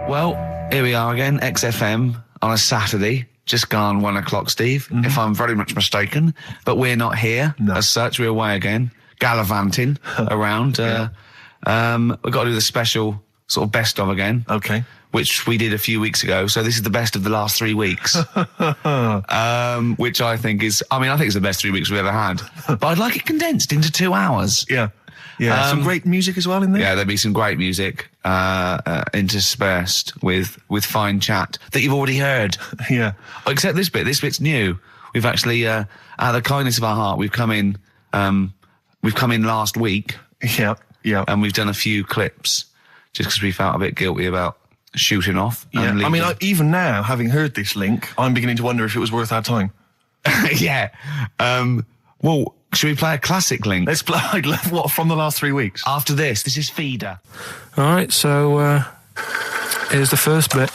Well, here we are again, XFM on a Saturday. Just gone 1 o'clock, Steve, if I'm very much mistaken. But we're not here as such. We're away again, gallivanting around. We've got to do the special sort of best of again. Okay. Which we did a few weeks ago. So this is the best of the last 3 weeks. Which I think is, I think it's the best 3 weeks we've ever had. But I'd like it condensed into 2 hours. Yeah. Yeah, some great music as well in there. Yeah, there'll be some great music interspersed with fine chat that you've already heard. Yeah. Except this bit. This bit's new. We've actually, out of the kindness of our heart, we've come in last week. Yeah, yeah. And we've done a few clips just because we felt a bit guilty about shooting off. Yeah. Even now, having heard this link, I'm beginning to wonder if it was worth our time. Yeah. Well, should we play a classic link? Let's play, what, from the last 3 weeks? After this is Feeder. All right, so here's the first bit.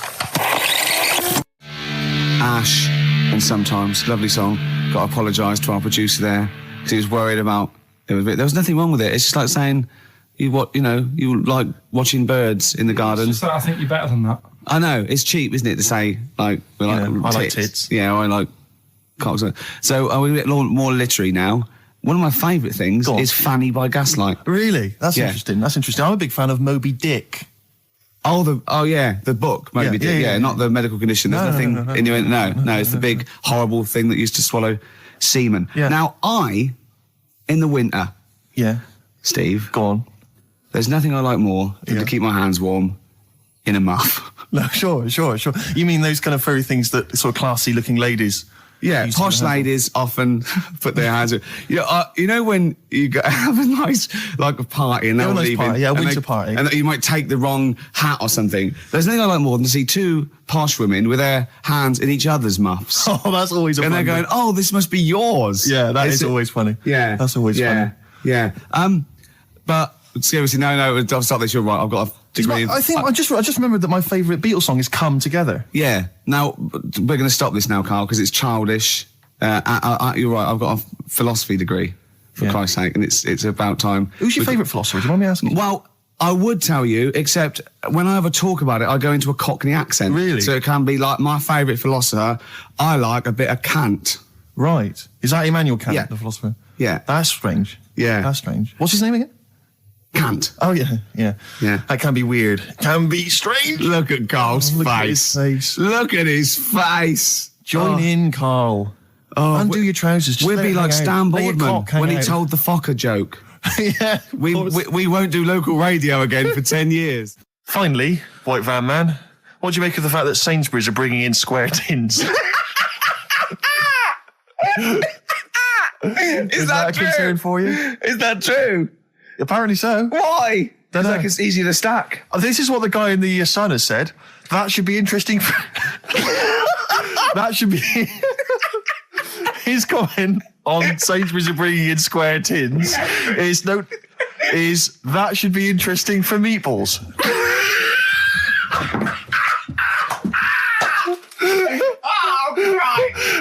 Ash, and Sometimes, lovely song. Got to apologise to our producer there because he was worried about there was nothing wrong with it. It's just like saying you like watching birds in the garden. It's just that I think you're better than that. I know, it's cheap, isn't it, to say like I like tits. Yeah, I like cocks. So we're a bit more literary now. One of my favourite things is Fanny by Gaslight. Really? That's interesting. That's interesting. I'm a big fan of Moby Dick. The book, Moby Dick. Yeah, not the medical condition. There's nothing in No, it's the big, horrible thing that used to swallow semen. Yeah. Now, in the winter... Yeah. Steve. Go on. There's nothing I like more than to keep my hands warm in a muff. No, sure. You mean those kind of furry things that sort of classy-looking ladies... Yeah, posh ladies often put their hands in. You know when you have a nice, like a party and they're leaving. Party, a winter party. And you might take the wrong hat or something. There's nothing I like more than to see two posh women with their hands in each other's muffs. Oh, that's always And they're going, oh, this must be yours. Yeah, that is always funny. Yeah. That's always funny. Yeah. But seriously, no, I'll stop this. You're right. I've got a degree. I just remembered that my favourite Beatles song is Come Together. Yeah. Now, we're going to stop this now, Carl, because it's childish. You're right. I've got a philosophy degree, for Christ's sake, and it's about time. Who's your favourite philosopher? Do you mind me asking? Well, I would tell you, except when I ever talk about it, I go into a Cockney accent. Really? So it can be like my favourite philosopher. I like a bit of Kant. Right. Is that Immanuel Kant, the philosopher? Yeah. That's strange. Yeah. That's strange. What's his name again? Kant. Oh, yeah. That can be weird. Can be strange. Look at Carl's face. At his face. Look at his face. Join in, Carl. Undo your trousers. We'd be like Stan Boardman when he told the Fokker joke. Yeah. We won't do local radio again for 10 years. Finally, White Van Man, what do you make of the fact that Sainsbury's are bringing in square tins? Is that a concern for you? Is that true? Apparently so. Why? Don't know. Like it's easier to stack. This is what the guy in the Sun has said. That should be interesting. That should be... His comment on Sainsbury's are bringing in square tins is that should be interesting for meatballs.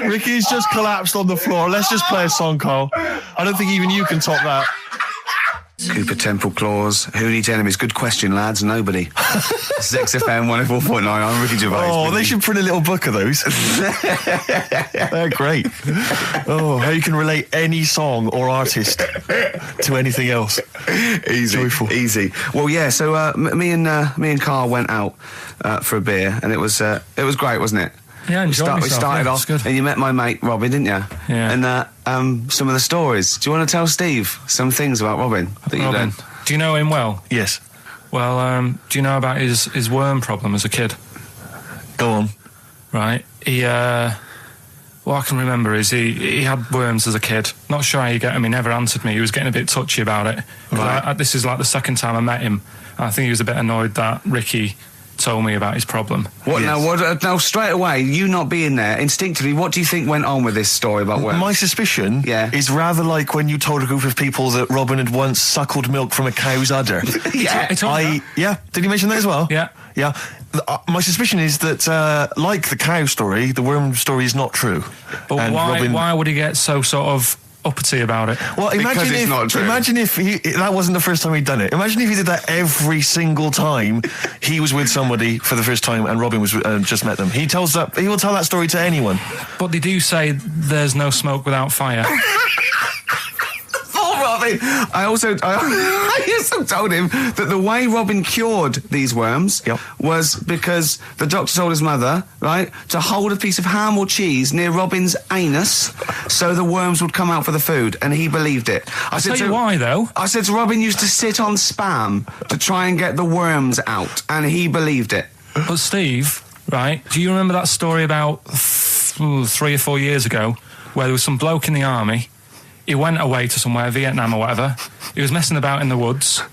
Ricky's just collapsed on the floor. Let's just play a song, Carl. I don't think even you can top that. Cooper Temple Claws. Who needs enemies? Good question, lads. Nobody. This is XFM 104.9. I'm Ricky Gervais. Oh, they should print a little book of those. They're great. Oh, how you can relate any song or artist to anything else. Easy. Joyful. Easy. Well, yeah, so me and Carl went out for a beer, and it was great, wasn't it? Yeah, we started off, good. and you met my mate Robin, didn't you? Yeah. And some of the stories. Do you want to tell Steve some things about Robin that you learned? Do you know him well? Yes. Well, do you know about his worm problem as a kid? Go on. Right. What I can remember is he had worms as a kid. Not sure how you get him. He never answered me. He was getting a bit touchy about it. Right. This is like the second time I met him. I think he was a bit annoyed that Ricky told me about his problem. What Yes. now? Straight away, you not being there, instinctively, what do you think went on with this story about worms? My suspicion is rather like when you told a group of people that Robin had once suckled milk from a cow's udder. Yeah. Did he mention that as well? Yeah. Yeah. My suspicion is that, like the cow story, the worm story is not true. But why would he get so sort of uppity about it. Well, Because it's not true. imagine if that wasn't the first time he'd done it. Imagine if he did that every single time he was with somebody for the first time and Robin was just met them. He will tell that story to anyone. But they do say there's no smoke without fire. Robin. I also told him that the way Robin cured these worms was because the doctor told his mother, right, to hold a piece of ham or cheese near Robin's anus so the worms would come out for the food, and he believed it. I'll tell you why, though. I said to Robin used to sit on spam to try and get the worms out, and he believed it. But Steve, right, do you remember that story about 3 or 4 years ago where there was some bloke in the army? He went away to somewhere, Vietnam or whatever. He was messing about in the woods.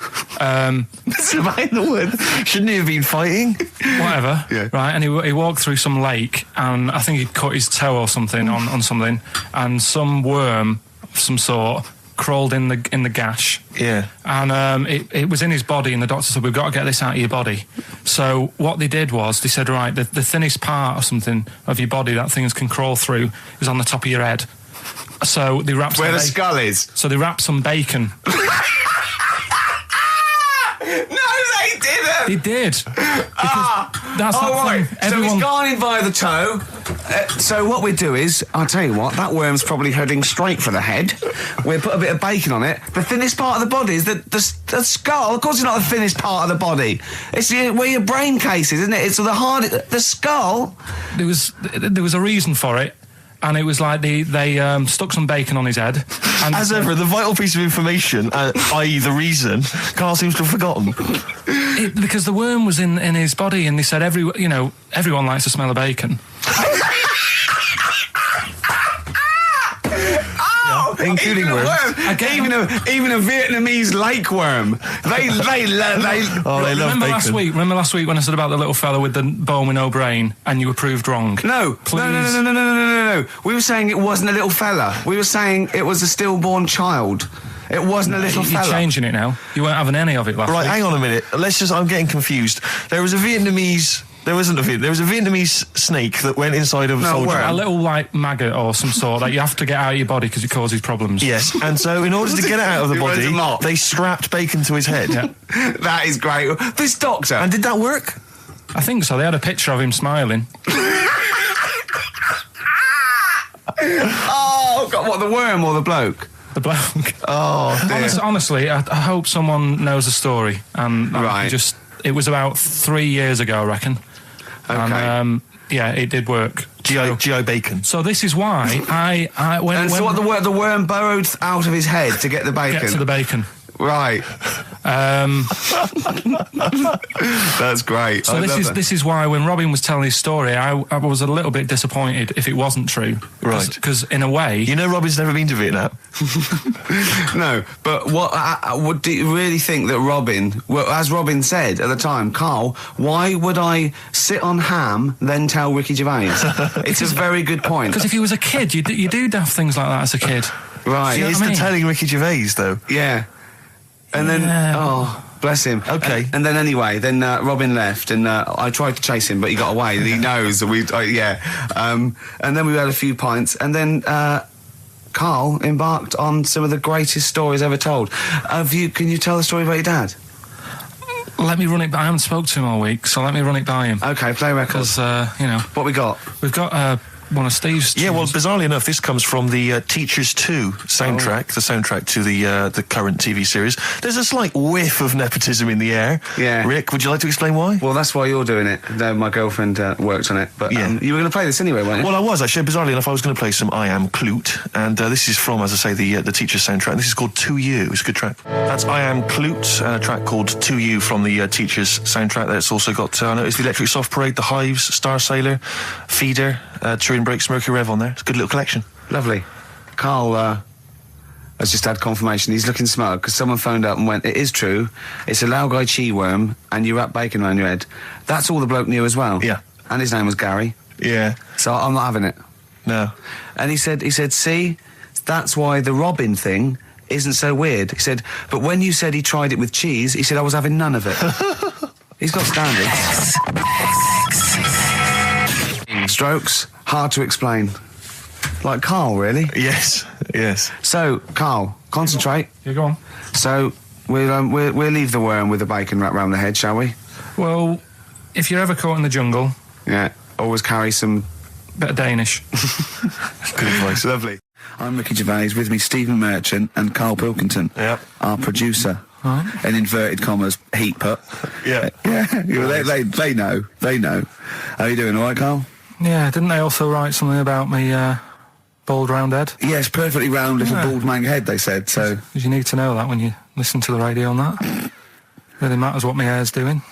Messing about in the woods? Shouldn't he have been fighting? Whatever. Yeah. Right, and he walked through some lake, and I think he'd cut his toe or something on something, and some worm of some sort crawled in the gash. Yeah. And it was in his body, and the doctor said, we've got to get this out of your body. So what they did was, they said, right, the thinnest part or something of your body that things can crawl through is on the top of your head. So they wrapped where the skull is. So they wrapped some bacon. No, they didn't. They did. That's right. thing. So he's gone in by the toe. So what we do is, I'll tell you what, that worm's probably heading straight for the head. We'll put a bit of bacon on it. The thinnest part of the body is the skull. Of course, it's not the thinnest part of the body. It's where your brain case is, isn't it? It's the skull. There was a reason for it. And it was like they stuck some bacon on his head. And as ever, the vital piece of information, i.e. the reason, Karl seems to have forgotten. Because the worm was in his body, and they said everyone likes the smell of bacon. Including worms. Even a Vietnamese lake worm. They love bacon. Remember last week when I said about the little fella with the bone with no brain, and you were proved wrong? No. We were saying it wasn't a little fella. We were saying it was a stillborn child. It wasn't a little fella. You're changing it now. You weren't having any of it last week. Right, hang on a minute. I'm getting confused. There was a Vietnamese snake that went inside of a soldier. A little, like, maggot or some sort that you have to get out of your body because it causes problems. Yes, and so in order to get it out of the body, they strapped bacon to his head. Yeah. That is great. This doctor. And did that work? I think so. They had a picture of him smiling. Oh, God, what, the worm or the bloke? The bloke. Oh, dear. Honestly, I hope someone knows the story. And right. It was about 3 years ago, I reckon. Okay. And, it did work. GI bacon. So this is why the worm burrowed out of his head to get the bacon. Get to the bacon. Right. That's great. So this is why when Robin was telling his story, I was a little bit disappointed if it wasn't true. Right. Because in a way, you know, Robin's never been to Vietnam. No, but do you really think that Robin? Well, as Robin said at the time, Karl, why would I sit on ham then tell Ricky Gervais? It's a very good point. Because if he was a kid, you do daft things like that as a kid. Right. He is telling Ricky Gervais though. Yeah. And then, bless him. Okay. And then anyway, Robin left, and I tried to chase him, but he got away. He knows that and then we had a few pints, and then Karl embarked on some of the greatest stories ever told. Can you tell the story about your dad? Let me run it by. I haven't spoke to him all week, so let me run it by him. Okay, play records. Because what we got? We've got one of Steve's tunes. Yeah, well, bizarrely enough, this comes from the Teachers 2 soundtrack, the soundtrack to the current TV series. There's a slight whiff of nepotism in the air. Yeah. Rick, would you like to explain why? Well, that's why you're doing it. My girlfriend worked on it. But you were going to play this anyway, weren't you? Well, I was, actually. Bizarrely enough, I was going to play some I Am Clute, and this is from, as I say, the Teachers soundtrack. This is called To You. It's a good track. That's I Am Clute, a track called To You from the Teachers soundtrack. That's also got, I noticed, the Electric Soft Parade, The Hives, Star Sailor, Feeder, Turin Breaks, Mercury Rev on there. It's a good little collection. Lovely. Karl has just had confirmation. He's looking smug because someone phoned up and went, it is true, it's a Laogai chi worm and you wrap bacon around your head. That's all the bloke knew as well. Yeah. And his name was Gary. Yeah. So I'm not having it. No. And he said, see, that's why the Robin thing isn't so weird. He said, but when you said he tried it with cheese, he said I was having none of it. He's got standards. Strokes, hard to explain. Like Karl, really? Yes, yes. So, Karl, concentrate. You go on. So, we'll leave the worm with the bacon wrapped round the head, shall we? Well, if you're ever caught in the jungle... Yeah, always carry some... bit of Danish. Good advice. Lovely. I'm Ricky Gervais, with me Stephen Merchant and Karl Pilkington, our producer. Right. In inverted commas, heat put. Yeah. They know. How are you doing, all right, Karl? Yeah, didn't they also write something about me, bald round head? Yes, perfectly round little bald man head, they said, so... Because you need to know that when you listen to the radio on that. Really matters what my hair's doing.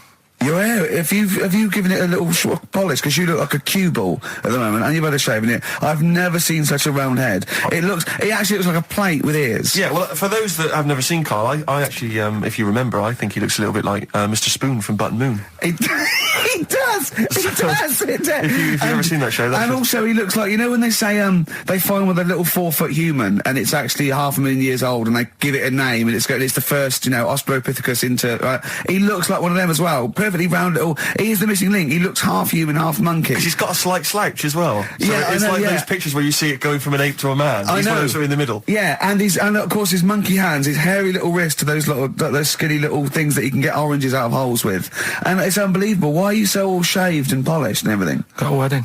Your hair, have you given it a little polish? Because you look like a cue ball at the moment, and you've had a shave in it. I've never seen such a round head. It actually looks like a plate with ears. Yeah, well, for those that have never seen Karl, I actually, if you remember, I think he looks a little bit like Mr. Spoon from Button Moon. He does. If you've ever seen that show, and also he looks like, you know when they say they find with a little 4-foot human and it's actually 500,000 years old and they give it a name and it's the first, Australopithecus into. He looks like one of them as well. Perfectly round little. He is the missing link. He looks half human, half monkey. Because he's got a slight slouch as well. So yeah, it's like those pictures where you see it going from an ape to a man. He's one of those in the middle. Yeah, and of course his monkey hands, his hairy little wrist to those skinny little things that he can get oranges out of holes with, and it's unbelievable. Why are you so all shaved and polished and everything? Got a wedding.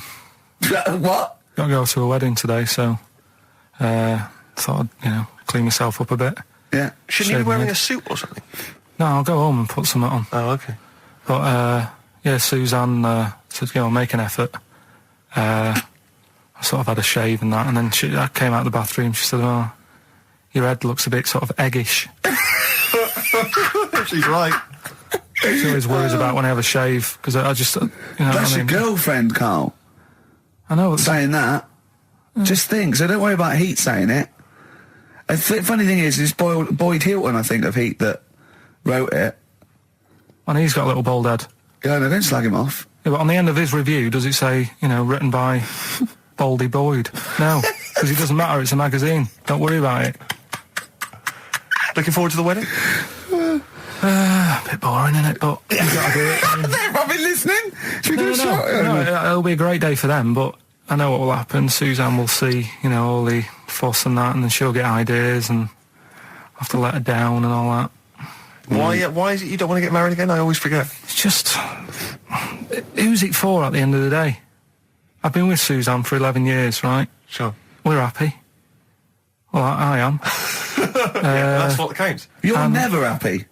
What? Got to go to a wedding today, so thought I'd clean myself up a bit. Yeah. Shouldn't you be wearing a suit or something? No, I'll go home and put something on. Oh, okay. But Suzanne said, make an effort. I sort of had a shave and that, and then I came out of the bathroom. She said, "Oh, your head looks a bit sort of eggish." She's right. She always worries about when I have a shave because I just, That's your girlfriend, Karl. I know. Saying that. Just think. So don't worry about Heat saying it. The funny thing is, it's Boyd Hilton, I think, of Heat that wrote it. And he's got a little bald head. Yeah, no, don't slag him off. Yeah, but on the end of his review, does it say, written by Baldy Boyd? No, because it doesn't matter. It's a magazine. Don't worry about it. Looking forward to the wedding? A bit boring, isn't it? But you've got to do it. They're probably listening. Should we do a shot? No, it'll be a great day for them, but I know what will happen. Suzanne will see, all the fuss and that, and then she'll get ideas, and I'll have to let her down and all that. Why is it you don't want to get married again? I always forget. It's just... who's it for at the end of the day? I've been with Suzanne for 11 years, right? Sure. We're happy. Well, I am. That's what counts. You're never happy.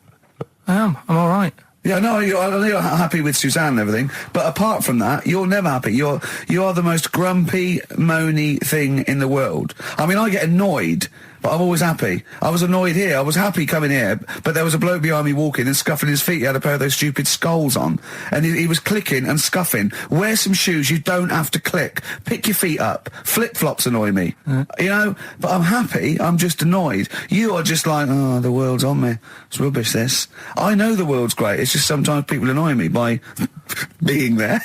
I am. I'm all right. Yeah, no, you're happy with Suzanne and everything, but apart from that, you're never happy. You are the most grumpy, moany thing in the world. I mean, I get annoyed, but I'm always happy. I was annoyed here. I was happy coming here, but there was a bloke behind me walking and scuffing his feet. He had a pair of those stupid skulls on, and he was clicking and scuffing. Wear some shoes. You don't have to click. Pick your feet up. Flip-flops annoy me. But I'm happy. I'm just annoyed. You are just like, oh, the world's on me. It's rubbish, this. I know the world's great. It's just sometimes people annoy me by being there,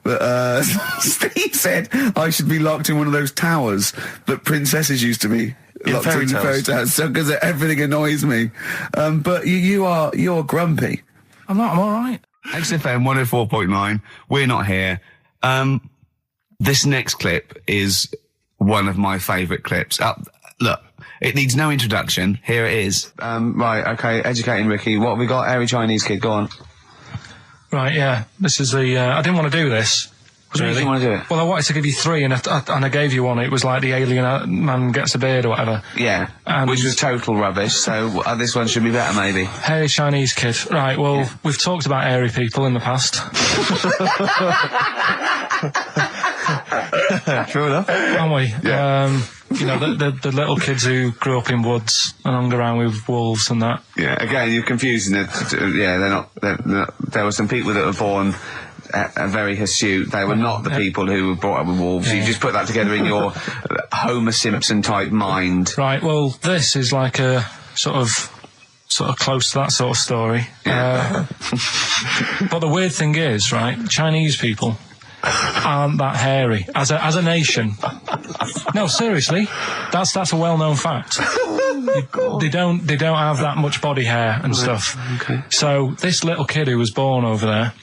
But Steve said I should be locked in one of those towers that princesses used to be locked in fairy tales, because everything annoys me. But you're grumpy. I'm not. I'm all right. XFM 104.9. We're not here. This next clip is one of my favourite clips. Look. It needs no introduction. Here it is. Right, okay, educating Ricky. What have we got? Airy Chinese kid, go on. Right, yeah. This is the... I didn't want to do this. What do you want to do it? Well, I wanted to give you 3, and I gave you one. It was like the alien man gets a beard or whatever. Yeah, which was total rubbish, so this one should be better, maybe. Hairy Chinese kid. Right, well, we've talked about airy people in the past. True enough. Haven't we? Yeah. The little kids who grew up in woods and hung around with wolves and that. Yeah, again, you're confusing it. Yeah, they're not. There were some people that were born very hirsute. They were not the people who were brought up with wolves. Yeah. You just put that together in your Homer Simpson type mind. Right, well, this is like a sort of close to that sort of story. Yeah. But the weird thing is, right, Chinese people aren't that hairy as a nation. No, seriously, that's a well-known fact. They don't have that much body hair and stuff. Okay. So this little kid who was born over there,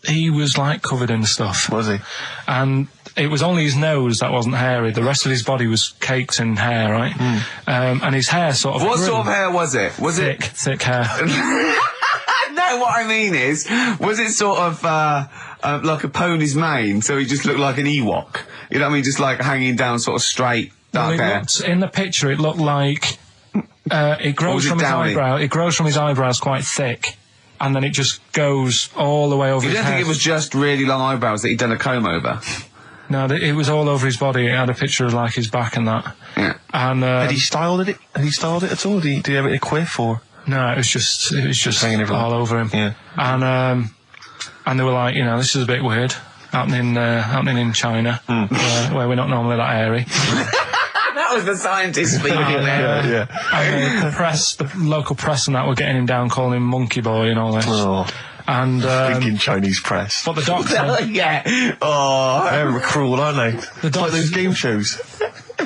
he was like covered in stuff. Was he? And it was only his nose that wasn't hairy. The rest of his body was caked in hair, right? And his hair sort of What grew. sort of hair was it? Was Thick hair. No, what I mean is, was it sort of like a pony's mane, so he just looked like an Ewok? You know what I mean? Just like hanging down sort of straight, dark hair. In the picture, it looked like it grows from his eyebrow. It grows from his eyebrows quite thick, and then it just goes all the way over his head. You don't think it was just really long eyebrows that he'd done a comb over? No, it was all over his body. It had a picture of like his back and that. Yeah. And Had he styled it? Had he styled it at all? Did he have it in a quiff or? no, it was just hanging everywhere. all over him. Yeah. And they were like, this is a bit weird, happening in China, where we're not normally that airy. That was the scientist speaking there. Yeah. And the local press and that were getting him down, calling him monkey boy and all this. Oh. And Thinking Chinese press. but the doctor, Yeah. Oh. They're cruel, aren't they? It's like those game shows.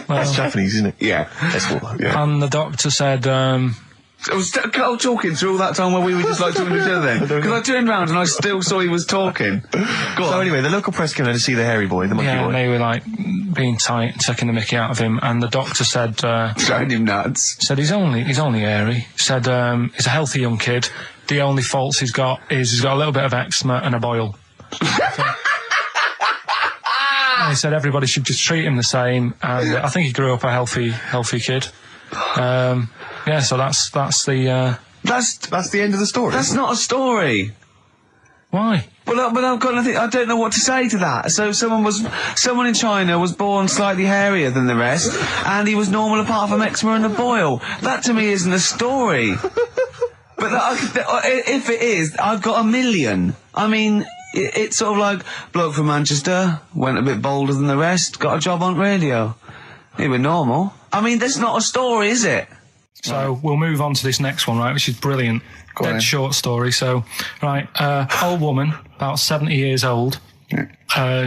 That's Japanese, isn't it? Yeah. That's what. Yeah. and the doctor said, I was Carl talking through all that time while we were just like talking to each other then. Because I turned round and I still saw he was talking. Go on. So anyway, the local press came in to see the hairy boy, the monkey yeah, boy. and they were like being tight, taking the mickey out of him, and the doctor said, Showing him nuts. said he's only airy. Said he's a healthy young kid. The only faults he's got is he's got a little bit of eczema and a boil. And he said everybody should just treat him the same, and I think he grew up a healthy kid. Yeah, so that's the That's the end of the story. That's not a story. why. But I've got nothing. I don't know what to say to that. So someone in China was born slightly hairier than the rest, and he was normal apart from eczema and a boil. That to me isn't a story. But if it is, I've got a million. I mean, it's sort of like bloke from Manchester went a bit bolder than the rest, got a job on radio. He was normal. I mean, that's not a story, is it? So we'll move on to this next one, right, which is brilliant. Dead short story. So, right, old woman, about 70 years old.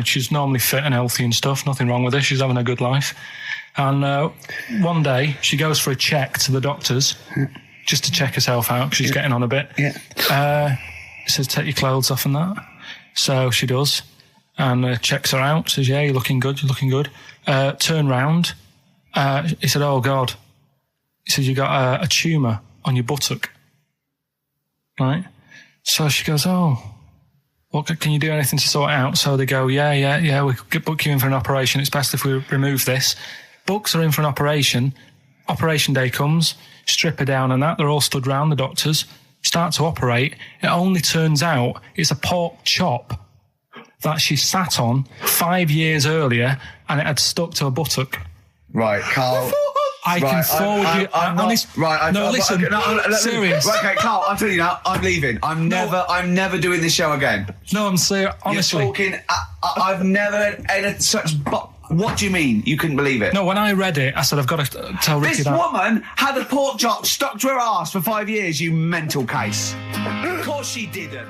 She's normally fit and healthy and stuff, nothing wrong with her. She's having a good life. And one day, she goes for a check to the doctors, just to check herself out, because she's getting on a bit. Yeah. He says, take your clothes off and that. So she does, and checks her out, says, yeah, you're looking good. Turn round. He said, oh, God. He said, you got a tumour on your buttock. Right? So she goes, oh, what can you do anything to sort it out? So they go, yeah, we could book you in for an operation. It's best if we remove this. Books are in for an operation. Operation day comes, strip her down and that. They're all stood round, the doctors. Start to operate. It only turns out it's a pork chop that she sat on 5 years earlier, and it had stuck to her buttock. Right, Carl. I can forward you. Serious. Right, okay, Carl, I'm telling you now, I'm leaving. I'm never doing this show again. No, I'm serious. Honestly. You're talking. I've never had such. What do you mean? You couldn't believe it? No, when I read it, I said, I've got to tell Ricky This that. woman had a pork chop stuck to her arse for 5 years, you mental case. Of course she didn't.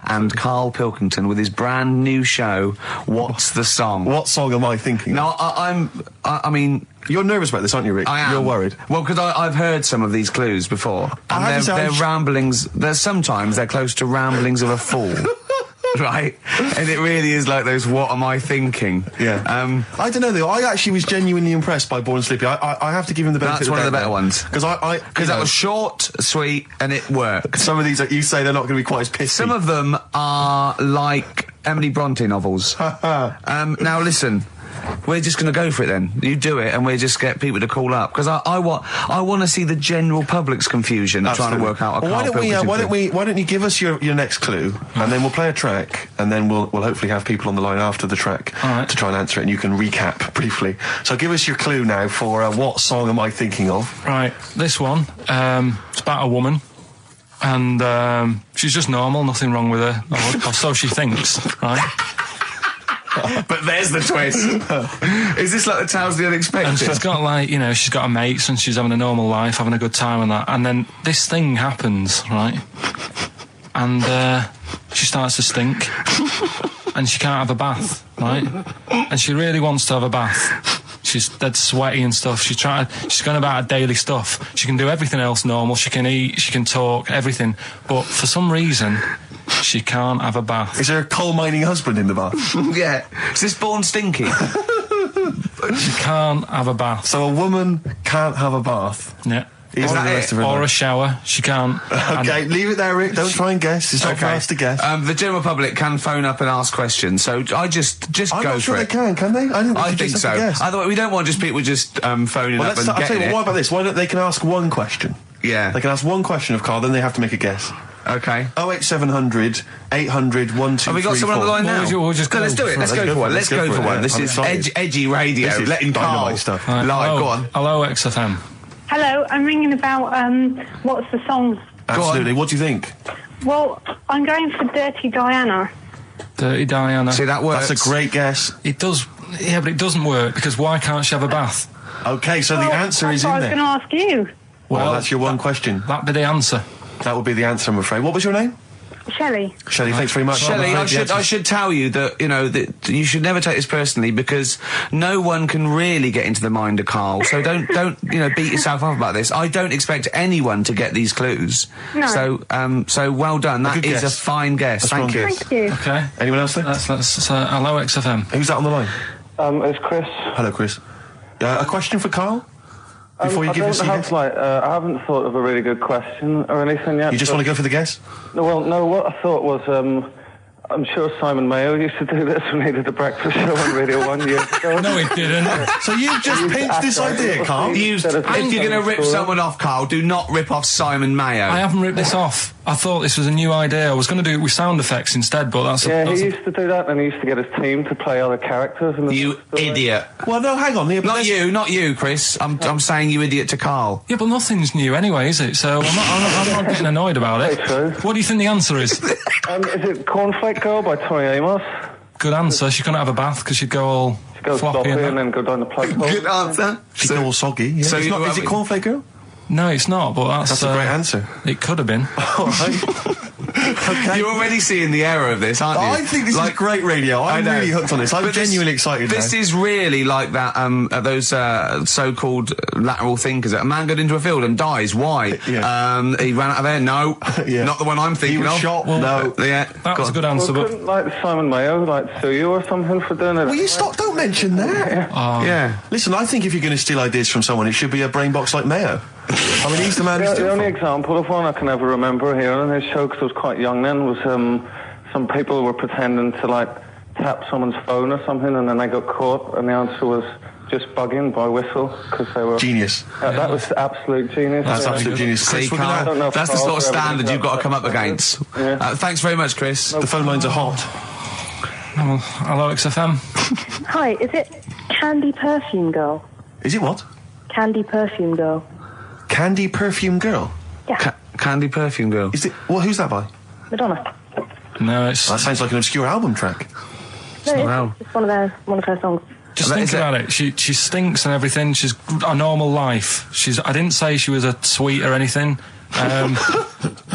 And Karl Pilkington with his brand new show, What's the Song? What song am I thinking? No, I mean... You're nervous about this, aren't you, Rick? I am. You're worried. Well, because I've heard some of these clues before. And they're ramblings... Sometimes they're close to ramblings of a fool. Right? And it really is like those, what am I thinking? Yeah. I don't know, though. I actually was genuinely impressed by Born Slippy. I have to give him the benefit That's of the one of the doubt better ones. Because that was short, sweet, and it worked. Some of these, you say they're not going to be quite as pissy. Some of them are like Emily Bronte novels. Now, listen. We're just going to go for it then. You do it, and we'll just get people to call up because I want to see the general public's confusion trying to work out. Well, why don't you give us your next clue, and then we'll play a track, and then we'll hopefully have people on the line after the track to try and answer it, and you can recap briefly. So give us your clue now for what song am I thinking of? Right, this one. It's about a woman. And she's just normal, nothing wrong with her, or so she thinks, right? But there's the twist. Is this like the Tales of the Unexpected? And she's got she's got her mates and she's having a normal life, having a good time and that. And then this thing happens, right? And she starts to stink. And she can't have a bath, right? And she really wants to have a bath. She's dead sweaty and stuff. She's going about her daily stuff. She can do everything else normal. She can eat, she can talk, everything. But for some reason, She can't have a bath. Is there a coal mining husband in the bath? Yeah. Is this born stinky? She can't have a bath. So a woman can't have a bath. Yeah. Is that it? Or a shower. She can't. Okay, leave it there, Rick. Don't try and guess. It's not for us to guess. The general public can phone up and ask questions, so I just I'm go not sure for they it. can they? I think so. Otherwise, we don't want just people just phoning up and I'll tell getting you it. what about this? Why don't they can ask one question? Yeah. They can ask one question of Carl, then they have to make a guess. Okay. 08700 800 1234. Have we got someone on the line now? We'll just go. Let's do it. Let's go for one. Let's go for one. This is edgy radio. This is letting Carl dynamite stuff. live. Go on. Hello, XFM. Hello, I'm ringing about what's the song? Absolutely. What do you think? Well, I'm going for Dirty Diana. Dirty Diana. See, that works. That's a great guess. It does. Yeah, but it doesn't work because why can't she have a bath? Okay, so the answer is in I was there. going to ask you. Well, that's your one question. That'd be the answer. That would be the answer, I'm afraid. What was your name? Shelley. Shelley, thanks very much. Shelley, I should tell you that, that you should never take this personally because no one can really get into the mind of Carl. So don't beat yourself up about this. I don't expect anyone to get these clues. No. So well done. That good is guess. a fine guess. That's Thank you. Thank you. Okay. Anyone else there? That's hello, XFM. Who's that on the line? It's Chris. Hello, Chris. A question for Carl? Before you give us a guess? I haven't thought of a really good question or anything yet. You just want to go for the guess? No, what I thought was, I'm sure Simon Mayo used to do this when he did the breakfast show on Radio 1 years ago. No, he didn't. So you've just pinched this idea, Carl? If you're going to rip someone off, Carl, do not rip off Simon Mayo. I haven't ripped this off. I thought this was a new idea. I was going to do it with sound effects instead, but that's he used to do that, and he used to get his team to play other characters. In the You idiot. Well, no, hang on. Not you, Chris. I'm saying you idiot to Carl. Yeah, but nothing's new anyway, is it? So I'm not getting annoyed about it. Very true. What do you think the answer is? Is it Cornflake Girl by Tori Amos? Good answer. She couldn't have a bath because she'd go all Go floppy sloppy and and that. then go down the plug hole. Good answer. She's all soggy. Yeah. So Is it Cornflake Girl? No, it's not, but That's a great answer. It could have been. All right. Okay. You're already seeing the error of this, aren't you? I think this is great radio. I'm I know. really hooked on this. I'm But genuinely excited This now. is really like that. Those so-called lateral thinkers. A man got into a field and dies. Why? Yeah. He ran out of air. No, Yeah. not the one I'm thinking He was of. shot. No. Yeah, That was a good answer, Well, but couldn't Simon Mayo sue you or something for doing it? Will you stop? Don't mention that. Yeah. Listen, I think if you're going to steal ideas from someone, it should be a brain box like Mayo. I mean, he's the man to The steal only from. example of one I can ever remember hearing in his show, because I was quite young then, was some people were pretending to tap someone's phone or something, and then they got caught, and the answer was just bugging by whistle because they were Genius. That was absolute genius. That's Yeah. absolute genius. See, Chris, we're gonna- I Carl, don't know if that's the sort of Carl's ever standard been you've got to that come up bad. against. Yeah. Thanks very much, Chris. the phone lines are hot. hello, XFM. Hi, is it Candy Perfume Girl? Is it what? Candy Perfume Girl. Candy Perfume Girl? Yeah, Candy Perfume Girl. Is it? Well, who's that by? Madonna. No, it's That sounds like an obscure album track. No, Wow. it's one of her songs. just That think is it. about it. She stinks and everything. She's a normal life. I didn't say she was a sweet or anything.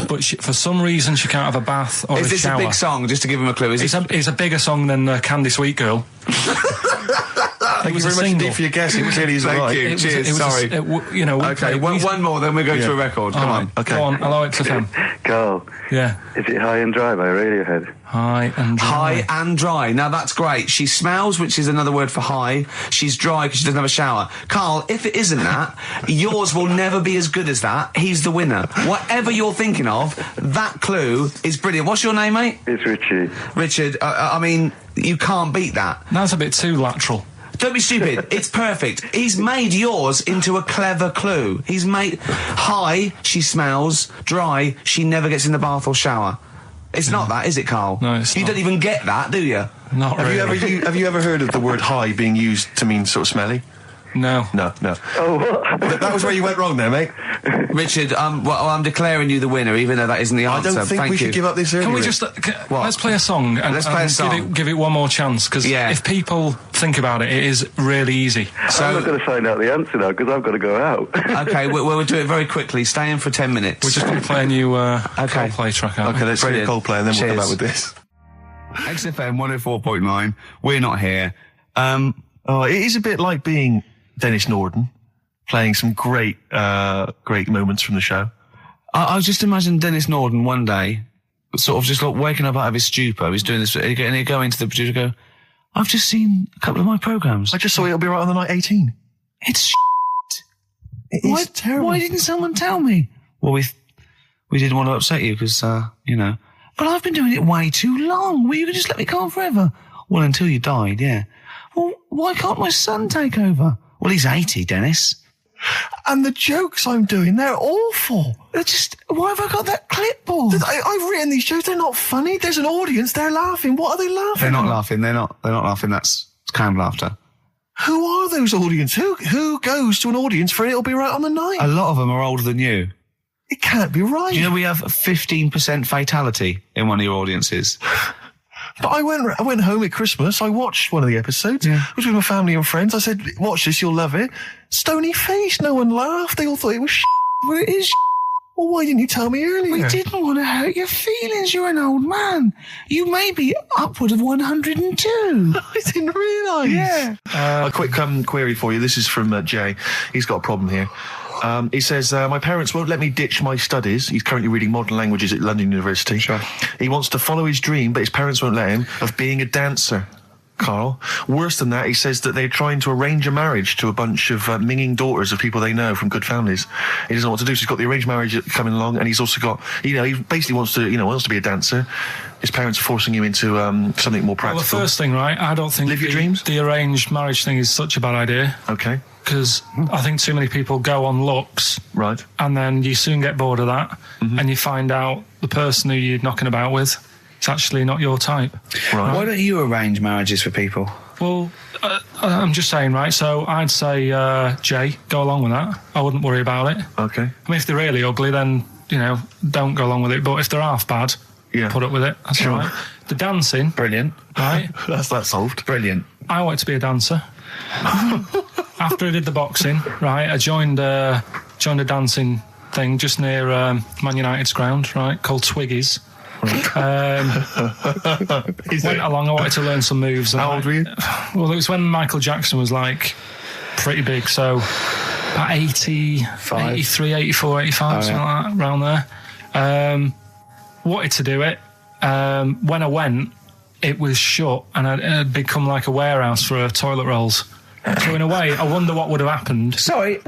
But for some reason she can't have a bath or Is a this shower. a big song? Just to give him a clue. Is It's a bigger song than Candy Sweet Girl. Thank you was very a much single. indeed for your guess. It clearly isn't Thank right. you. Cheers, sorry. Okay, one more, then we go to a record. Come on. Okay. Go on. Hello, XFM. Carl, Yeah. is it High and Dry by Radiohead? High and dry. High and dry. Now that's great. She smells, which is another word for high. She's dry because she doesn't have a shower. Carl, if it isn't that, yours will never be as good as that. He's the winner. Whatever you're thinking of, that clue is brilliant. What's your name, mate? It's Richie. Richard. I mean, you can't beat that. That's a bit too lateral. Don't be stupid. It's perfect. He's made yours into a clever clue. He's made high, she smells, dry, she never gets in the bath or shower. It's not that, is it, Carl? No, it's You not. don't even get that, do you? Not really. Have you ever heard of the word high being used to mean sort of smelly? No. No. Oh, what? That was where you went wrong there, mate. Richard, I'm declaring you the winner, even though that isn't the I answer. don't think Thank we you. should give up this early. Can we Rick. just let's play a song and, Let's play a song. Give it one more chance because Yeah. if people think about it, it is really easy. I'm not So, going to find out the answer now because I've got to go out. okay, we'll do it very quickly. Stay in for 10 minutes. We're just going to play a new Coldplay track out. Okay, let's hear Brilliant. Coldplay and then we'll come Cheers. back with this. XFM 104.9. We're not here. It is a bit like being Dennis Norden, playing some great moments from the show. I just imagine Dennis Norden one day sort of just like waking up out of his stupor. He's doing this, and he'd go into the producer and go, I've just seen a couple of my programmes. I just saw It'll Be Right on the Night 18. It's shit. It is terrible. Why didn't someone tell me? Well, we didn't want to upset you because, you know. But I've been doing it way too long. Well, you can just let me go on forever. Well, until you died, yeah. Well, why can't my son take over? Well, he's 80, Dennis. And the jokes I'm doing, they're awful. Why have I got that clipboard? I've written these jokes, they're not funny. There's an audience, they're laughing. What are they laughing They're not at? laughing. They're not laughing. It's canned laughter. Who are those audience? Who goes to an audience for It'll Be Right on the Night? A lot of them are older than you. It can't be right. Do you know we have 15% fatality in one of your audiences? But I went home at Christmas. I watched one of the episodes. Yeah. I was with my family and friends. I said, watch this, you'll love it. Stony face. No one laughed. They all thought it was shit. Well, it is. Well, why didn't you tell me earlier? We didn't want to hurt your feelings. You're an old man. You may be upward of 102. I didn't realise. Yeah. A quick query for you. This is from Jay. He's got a problem here. He says, my parents won't let me ditch my studies. He's currently reading modern languages at London University. Sure. He wants to follow his dream, but his parents won't let him, of being a dancer. Carl. Worse than that, he says that they're trying to arrange a marriage to a bunch of minging daughters of people they know from good families. He doesn't know what to do, so he's got the arranged marriage coming along, and he's also got, he basically wants to be a dancer. His parents are forcing him into something more practical. Well, the first thing, right, I don't think Live your dreams? The arranged marriage thing is such a bad idea. Okay. Because I think too many people go on looks. Right. And then you soon get bored of that, and you find out the person who you're knocking about with, it's actually not your type. Right. Why don't you arrange marriages for people? Well, I'm just saying, right, so I'd say, Jay, go along with that. I wouldn't worry about it. Okay. I mean, if they're really ugly, then, don't go along with it. But if they're half bad, put up with it. That's Sure. all right. The dancing. Brilliant. Right? That's that solved. Brilliant. I wanted to be a dancer. After I did the boxing, right, I joined a dancing thing just near Man United's ground, right, called Twiggy's. Went along, I wanted to learn some moves. How old were you? Well, it was when Michael Jackson was, pretty big, so about 83, 84, 85, something like that, around there. Wanted to do it. When I went, it was shut, and it had become like a warehouse for toilet rolls. So in a way, I wonder what would have happened. Sorry.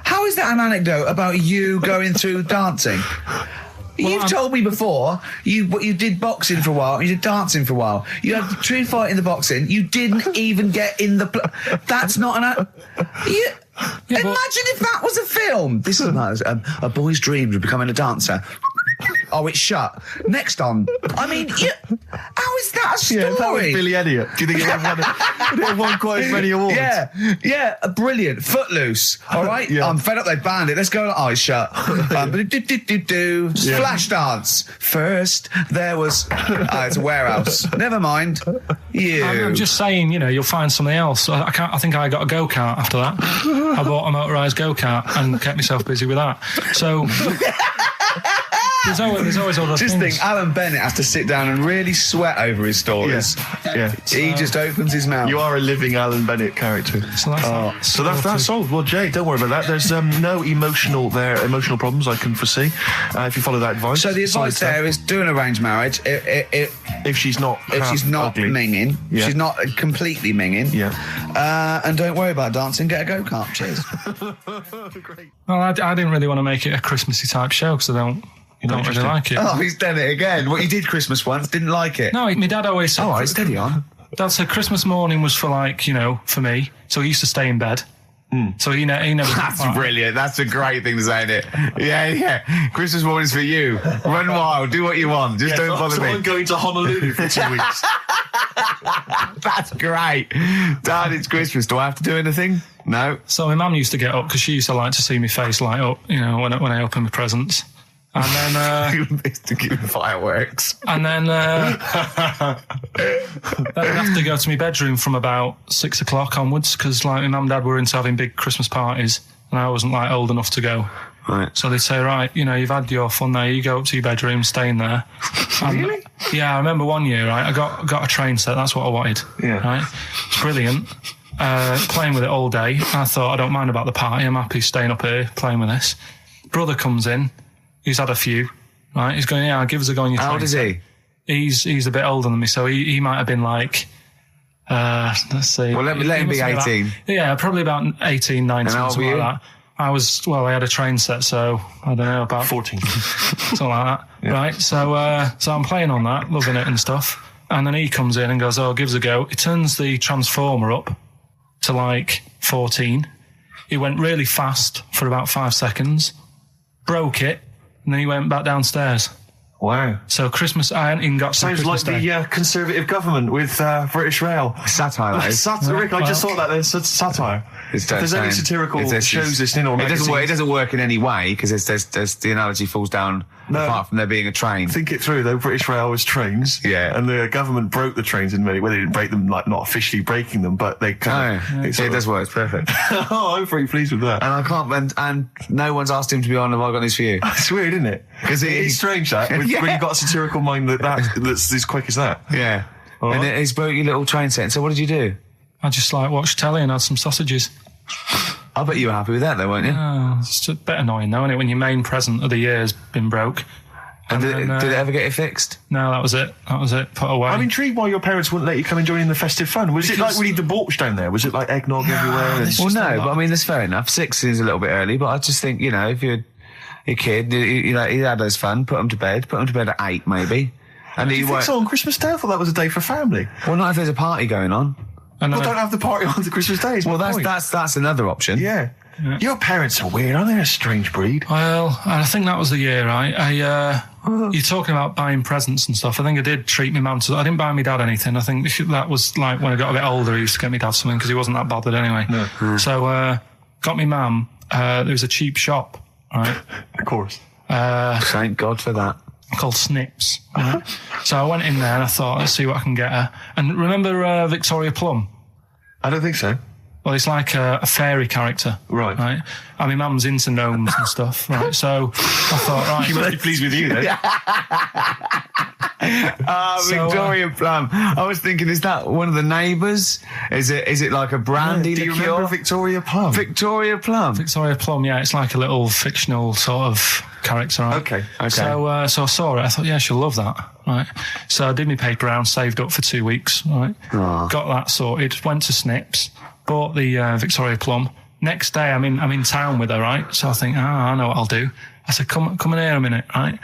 How is that an anecdote about you going through dancing? You've told me before you did boxing for a while, you did dancing for a while. You had the true fight in the boxing. You didn't even get in the. That's not an. Imagine if that was a film. This is a boy's dreams of becoming a dancer. Oh, it's shut. Next on. I mean, how is that a story? Yeah, if that was Billy Elliot, do you think it would have won quite as many awards? Yeah, brilliant. Footloose, all right? Yeah. I'm fed up they banned it. Let's go on Eyes Shut. Flash dance. First, there was... it's a warehouse. Never mind. I'm just saying, you'll find something else. I think I got a go-kart after that. I bought a motorised go-kart and kept myself busy with that. So... There's always other just things. think, Alan Bennett has to sit down and really sweat over his stories. Yeah. He just opens his mouth. You are a living Alan Bennett character. So that's solved. Well, Jay, don't worry about that. There's no emotional problems I can foresee if you follow that advice. So the advice there is do an arranged marriage. If she's not ugly. minging, she's not completely minging. Yeah. And don't worry about dancing. Get a go-kart. Cheers. Great. Well, I didn't really want to make it a Christmassy type show because you don't really like it. Oh, he's done it again. What, you did Christmas once, didn't like it? No, my dad always said... All right, steady on. Dad said Christmas morning was for for me. So he used to stay in bed. So he never... That's brilliant. That's a great thing to say, isn't it? Yeah. Christmas morning's for you. Run wild. Do what you want. Just don't bother me. I'm going to Honolulu for 2 weeks. That's great. Dad, it's Christmas. Do I have to do anything? No. So my mum used to get up because she used to like to see my face light up, when I open my presents. And then... to give fireworks. And then I'd have to go to my bedroom from about 6 o'clock onwards because my mum and dad were into having big Christmas parties and I wasn't old enough to go. Right. So they'd say, right, you've had your fun there, you go up to your bedroom, stay in there. Really? Yeah, I remember one year, right, I got a train set, that's what I wanted. Yeah. Right? It's brilliant. Playing with it all day. I thought, I don't mind about the party, I'm happy staying up here playing with this. Brother comes in, he's had a few, right? He's going, yeah, I'll give us a go on your train. How old is he? He's a bit older than me, so he might have been like, let's see. Well, let him be 18. Yeah, probably about 18, 19, And how old something were like that. I had a train set, so I don't know, about 14. something like that. Yeah. Right, so I'm playing on that, loving it and stuff. And then he comes in and goes, oh, give us a go. He turns the transformer up to like 14. He went really fast for about 5 seconds, broke it, and then he went back downstairs. Wow. So Christmas, I hadn't even got to Sounds Christmas like Day. the Conservative government with British Rail. Satire, that is. Rick, I just thought that there's satire. If there's any satirical shows listening or magazines. It doesn't work in any way, because there's the analogy falls down apart from there being a train. Think it through, though. British Rail was trains. Yeah. And the government broke the trains in many ways. They didn't break them, like, not officially breaking them, but they kind of... It does work. It's perfect. Oh, I'm pretty pleased with that. And I can't... And no one's asked him to be on Have I Got News For You? It's weird, isn't it? Because it's strange, that. When you've got a satirical mind that's as quick as that. Yeah. Right. And he's broke your little train set. So what did you do? I just watched telly and had some sausages. I bet you were happy with that, though, weren't you? Oh, it's a bit annoying, though, isn't it, when your main present of the year has been broke. And did it ever get it fixed? No, that was it. Put away. I'm intrigued why your parents wouldn't let you come and join in the festive fun. Was it like really debauched down there? Was it like eggnog everywhere? Well, no, but I mean, that's fair enough. 6 seems a little bit early, but I just think, if you're a kid, he had his fun, put him to bed at 8, maybe. And Do you think so on Christmas Day? I thought that was a day for family. Well, not if there's a party going on. Well, don't have the party on the Christmas Day. Well, that's another option. Yeah. Your parents are weird, aren't they? A strange breed. Well, I think that was the year, right? You're talking about buying presents and stuff. I think I did treat my mum to... I didn't buy my dad anything. I think that was like when I got a bit older, he used to get me dad something because he wasn't that bothered anyway. No. So, got me mum. There was a cheap shop, right? Of course. Thank God for that. Called Snips. Right? So I went in there and I thought, let's see what I can get her. And remember Victoria Plum? I don't think so. Well, it's like a fairy character. Right. And my mum's into gnomes and stuff, right? So I thought, right. She must be pleased with you, then. Victoria Plum. I was thinking, is that one of the neighbours? Is it like a brandy liqueur? Do you remember Victoria Plum? Victoria Plum, yeah. It's like a little fictional sort of character, right? Okay. So I saw it. I thought, yeah, she'll love that, right? So I did my paper round, saved up for 2 weeks, right? Aww. Got that sorted. Went to Snips, bought the Victoria Plum. Next day, I'm in town with her, right? So I think, I know what I'll do. I said, come in here a minute, right?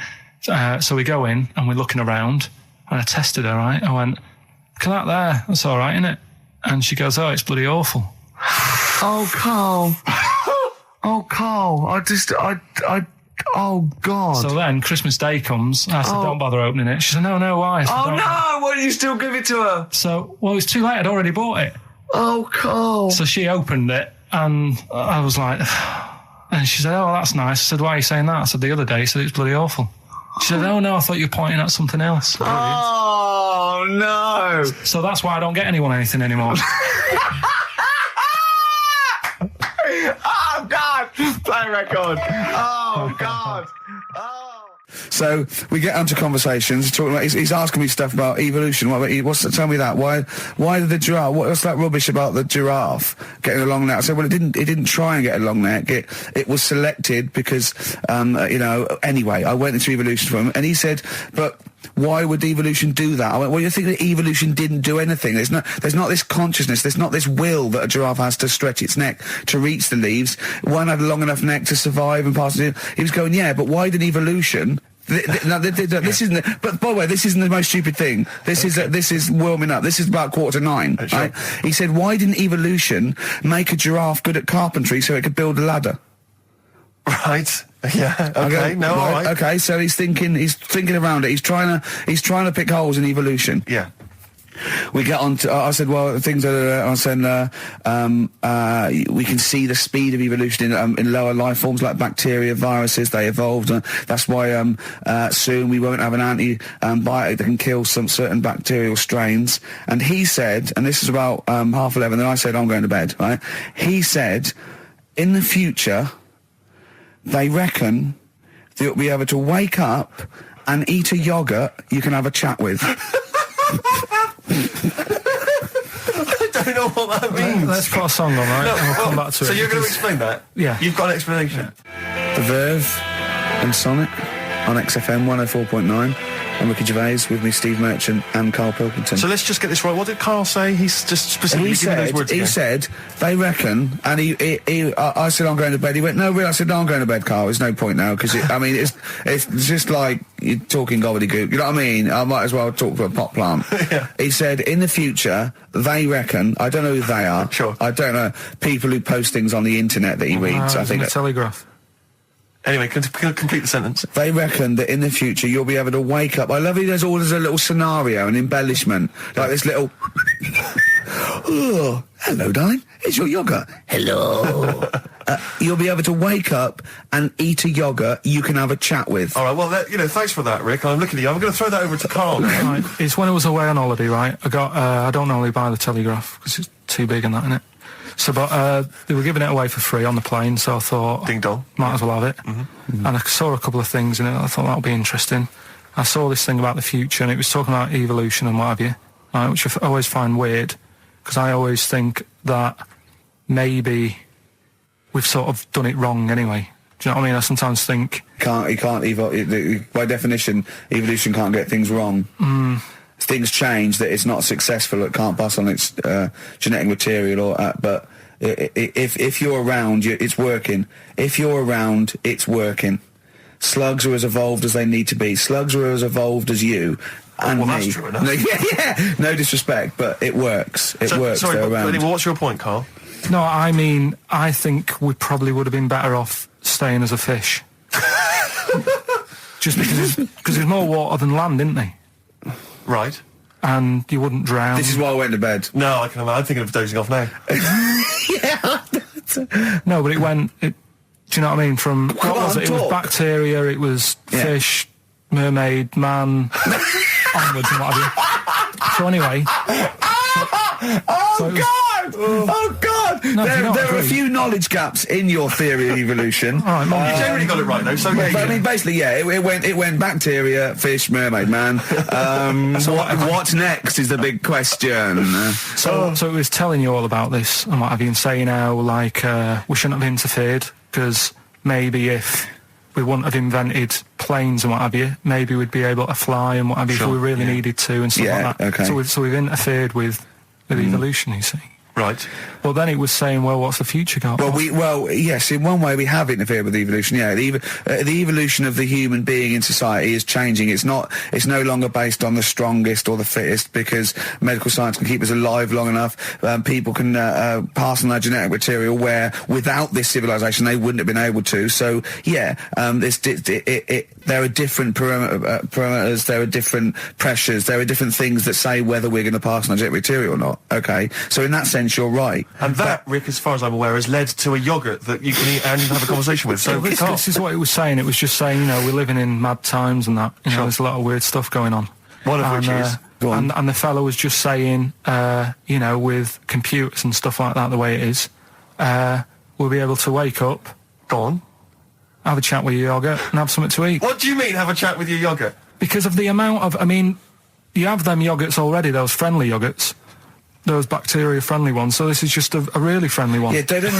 So we go in and we're looking around, and I tested her, right? I went, look at that there. That's all right, isn't it? And she goes, oh, it's bloody awful. Oh, Carl. Oh, Carl. Oh, God. So then Christmas Day comes. I said, don't bother opening it. She said, no, why? I said, no. Why did you still give it to her? So, well, it's too late. I'd already bought it. Oh, Carl. So she opened it, and I was like, and she said, oh, that's nice. I said, why are you saying that? I said, the other day, she said, it's bloody awful. She said, oh, no, I thought you were pointing at something else. Oh, no. So that's why I don't get anyone anything anymore. Oh, God. Play a record. Oh, God. Oh. So we get onto conversations. Talking about, he's asking me stuff about evolution. Tell me that. Why did the giraffe? What's that rubbish about the giraffe getting a long neck? I said, well, it didn't try and get a long neck. It was selected because, Anyway, I went into evolution for him, and he said, but why would evolution do that? I went, well, you think that evolution didn't do anything? There's not this consciousness. There's not this will that a giraffe has to stretch its neck to reach the leaves. One had a long enough neck to survive and pass it. He was going, yeah, but why did evolution? This isn't. But by the way, this isn't the most stupid thing. This is warming up. This is about 8:45. Right? He said, why didn't evolution make a giraffe good at carpentry so it could build a ladder? Right. Yeah. Okay. All right. Okay. So he's thinking around it. He's trying to pick holes in evolution. Yeah. We get on to, I said, well, things that I said, we can see the speed of evolution in lower life forms like bacteria, viruses, they evolved. That's why soon we won't have an antibiotic that can kill some certain bacterial strains. And he said, and this is about 11:30, and I said, I'm going to bed, right? He said, in the future, they reckon that you'll be able to wake up and eat a yogurt you can have a chat with. I don't know what that means. Let's put a song on, right? No, we'll come back to it. So you're going to explain that? Yeah. You've got an explanation. The Verve and Sonic. on XFM 104.9. I'm Ricky Gervais, with me Steve Merchant and Karl Pilkington. So let's just get this right. What did Karl say? He's just specifically giving those words again. He said, they reckon, and I said I'm going to bed. He went, no, really? I said, no, I'm going to bed, Karl. There's no point now, because it's just like you're talking gobbledygook. You know what I mean? I might as well talk to a pot plant. Yeah. He said, in the future, they reckon, I don't know who they are. Sure. I don't know, people who post things on the internet that he reads. I think the Telegraph. Anyway, complete the sentence. They reckon that in the future you'll be able to wake up. I love it. There's always a little scenario, an embellishment, like this little. Oh, hello, darling. It's your yogurt. Hello. You'll be able to wake up and eat a yogurt you can have a chat with. All right. Well, thanks for that, Rick. I'm looking at you. I'm going to throw that over to Karl now. Right. It's when I was away on holiday, right? I don't normally buy the Telegraph because it's too big and that, innit? So, but they were giving it away for free on the plane, so I thought, ding dong, might as well have it. Mm-hmm. And I saw a couple of things in it. I thought that would be interesting. I saw this thing about the future, and it was talking about evolution and what have you, which I always find weird, because I always think that maybe we've sort of done it wrong anyway. Do you know what I mean? I sometimes think by definition, evolution can't get things wrong. Things change, that it's not successful, it can't pass on its genetic material, but if you're around, it's working. If you're around, it's working. Slugs are as evolved as they need to be. Slugs are as evolved as you and me. That's true enough. Yeah, no disrespect, but it works. It works. Sorry, they're but around. anyway, what's your point, Karl? no, I mean, I think we probably would have been better off staying as a fish. Just because there's more water than land, isn't there? Right. And you wouldn't drown. This is why I went to bed. No, I'm thinking of dozing off now. No, but do you know what I mean? From what was it? It was bacteria, it was fish, mermaid, man, onwards and what have you. So anyway. Oh God! No, there are a few knowledge gaps in your theory of evolution. All right, You generally got it right though. So I mean, basically, it went bacteria, fish, mermaid, man. What's next is the big question. So it was telling you all about this and what have you, and saying how we shouldn't have interfered, because maybe if we wouldn't have invented planes and what have you, maybe we'd be able to fly and what have you if we really needed to and stuff like that. Okay. So we've interfered with evolution, you see. Right. Well, then it was saying, well, what's the future got? Well, yes, in one way we have interfered with evolution. Yeah, the evolution of the human being in society is changing. It's no longer based on the strongest or the fittest, because medical science can keep us alive long enough. People can pass on their genetic material where without this civilization they wouldn't have been able to. So yeah, there are different parameters, there are different pressures, there are different things that say whether we're going to pass on our genetic material or not. Okay, so in that sense you're right. And that, Rick, as far as I'm aware, has led to a yogurt that you can eat and have a conversation with. So this is what it was saying. It was just saying, we're living in mad times and that. There's a lot of weird stuff going on. One of which is... And the fellow was just saying, with computers and stuff like that, the way it is, we'll be able to wake up... Go on. Have a chat with your yogurt and have something to eat. What do you mean, have a chat with your yogurt? Because of the amount of... you have them yogurts already, those friendly yogurts. Those bacteria-friendly ones, so this is just a really friendly one. Yeah, they don't...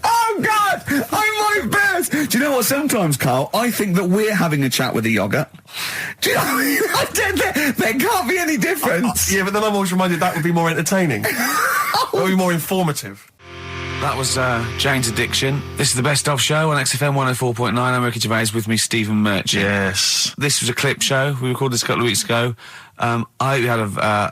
Oh, God! I might burst! Do you know what, sometimes, Karl, I think that we're having a chat with a yogurt. Do you know what I mean? There can't be any difference. Yeah, but then I'm always reminded that would be more entertaining. That would be more informative. That was Jane's Addiction. This is the Best Of Show on XFM 104.9. I'm Ricky Gervais, with me Stephen Merchant. Yes. This was a clip show. We recorded this a couple of weeks ago. I hope you had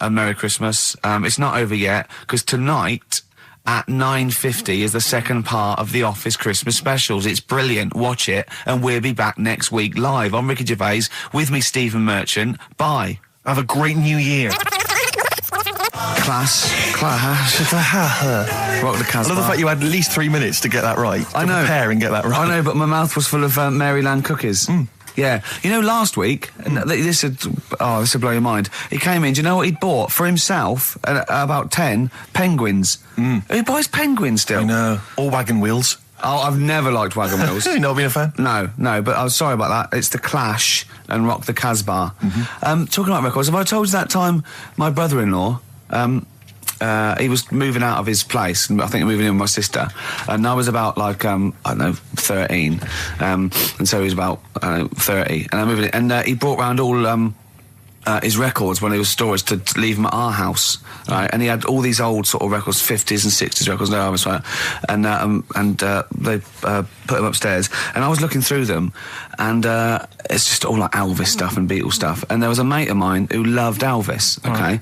a Merry Christmas. It's not over yet, because tonight at 9:50 is the second part of The Office Christmas specials. It's brilliant. Watch it, and we'll be back next week live. I'm Ricky Gervais, with me Stephen Merchant. Bye. Have a great new year. Class. Rock the Casbah. I love the fact you had at least 3 minutes to get that right. I know. Prepare and get that right. I know, but my mouth was full of Maryland cookies. Yeah. Last week, this would blow your mind. He came in, do you know what he'd bought for himself? About 10 penguins. Who buys penguins still? I know. Or wagon wheels. Oh, I've never liked wagon wheels. You've not been a fan? No, but I was sorry about that. It's The Clash and Rock the Casbah. Talking about records, have I told you that time my brother-in-law, he was moving out of his place, and I think moving in with my sister, and I was about like I don't know, 13, and so he was about 30, and I moved in, and he brought round all his records when he was storage to leave them at our house, right? And he had all these old sort of records, 50s and 60s records, no, I was right, and they put them upstairs, and I was looking through them, and it's just all like Elvis stuff and Beatles stuff, and there was a mate of mine who loved Elvis, okay,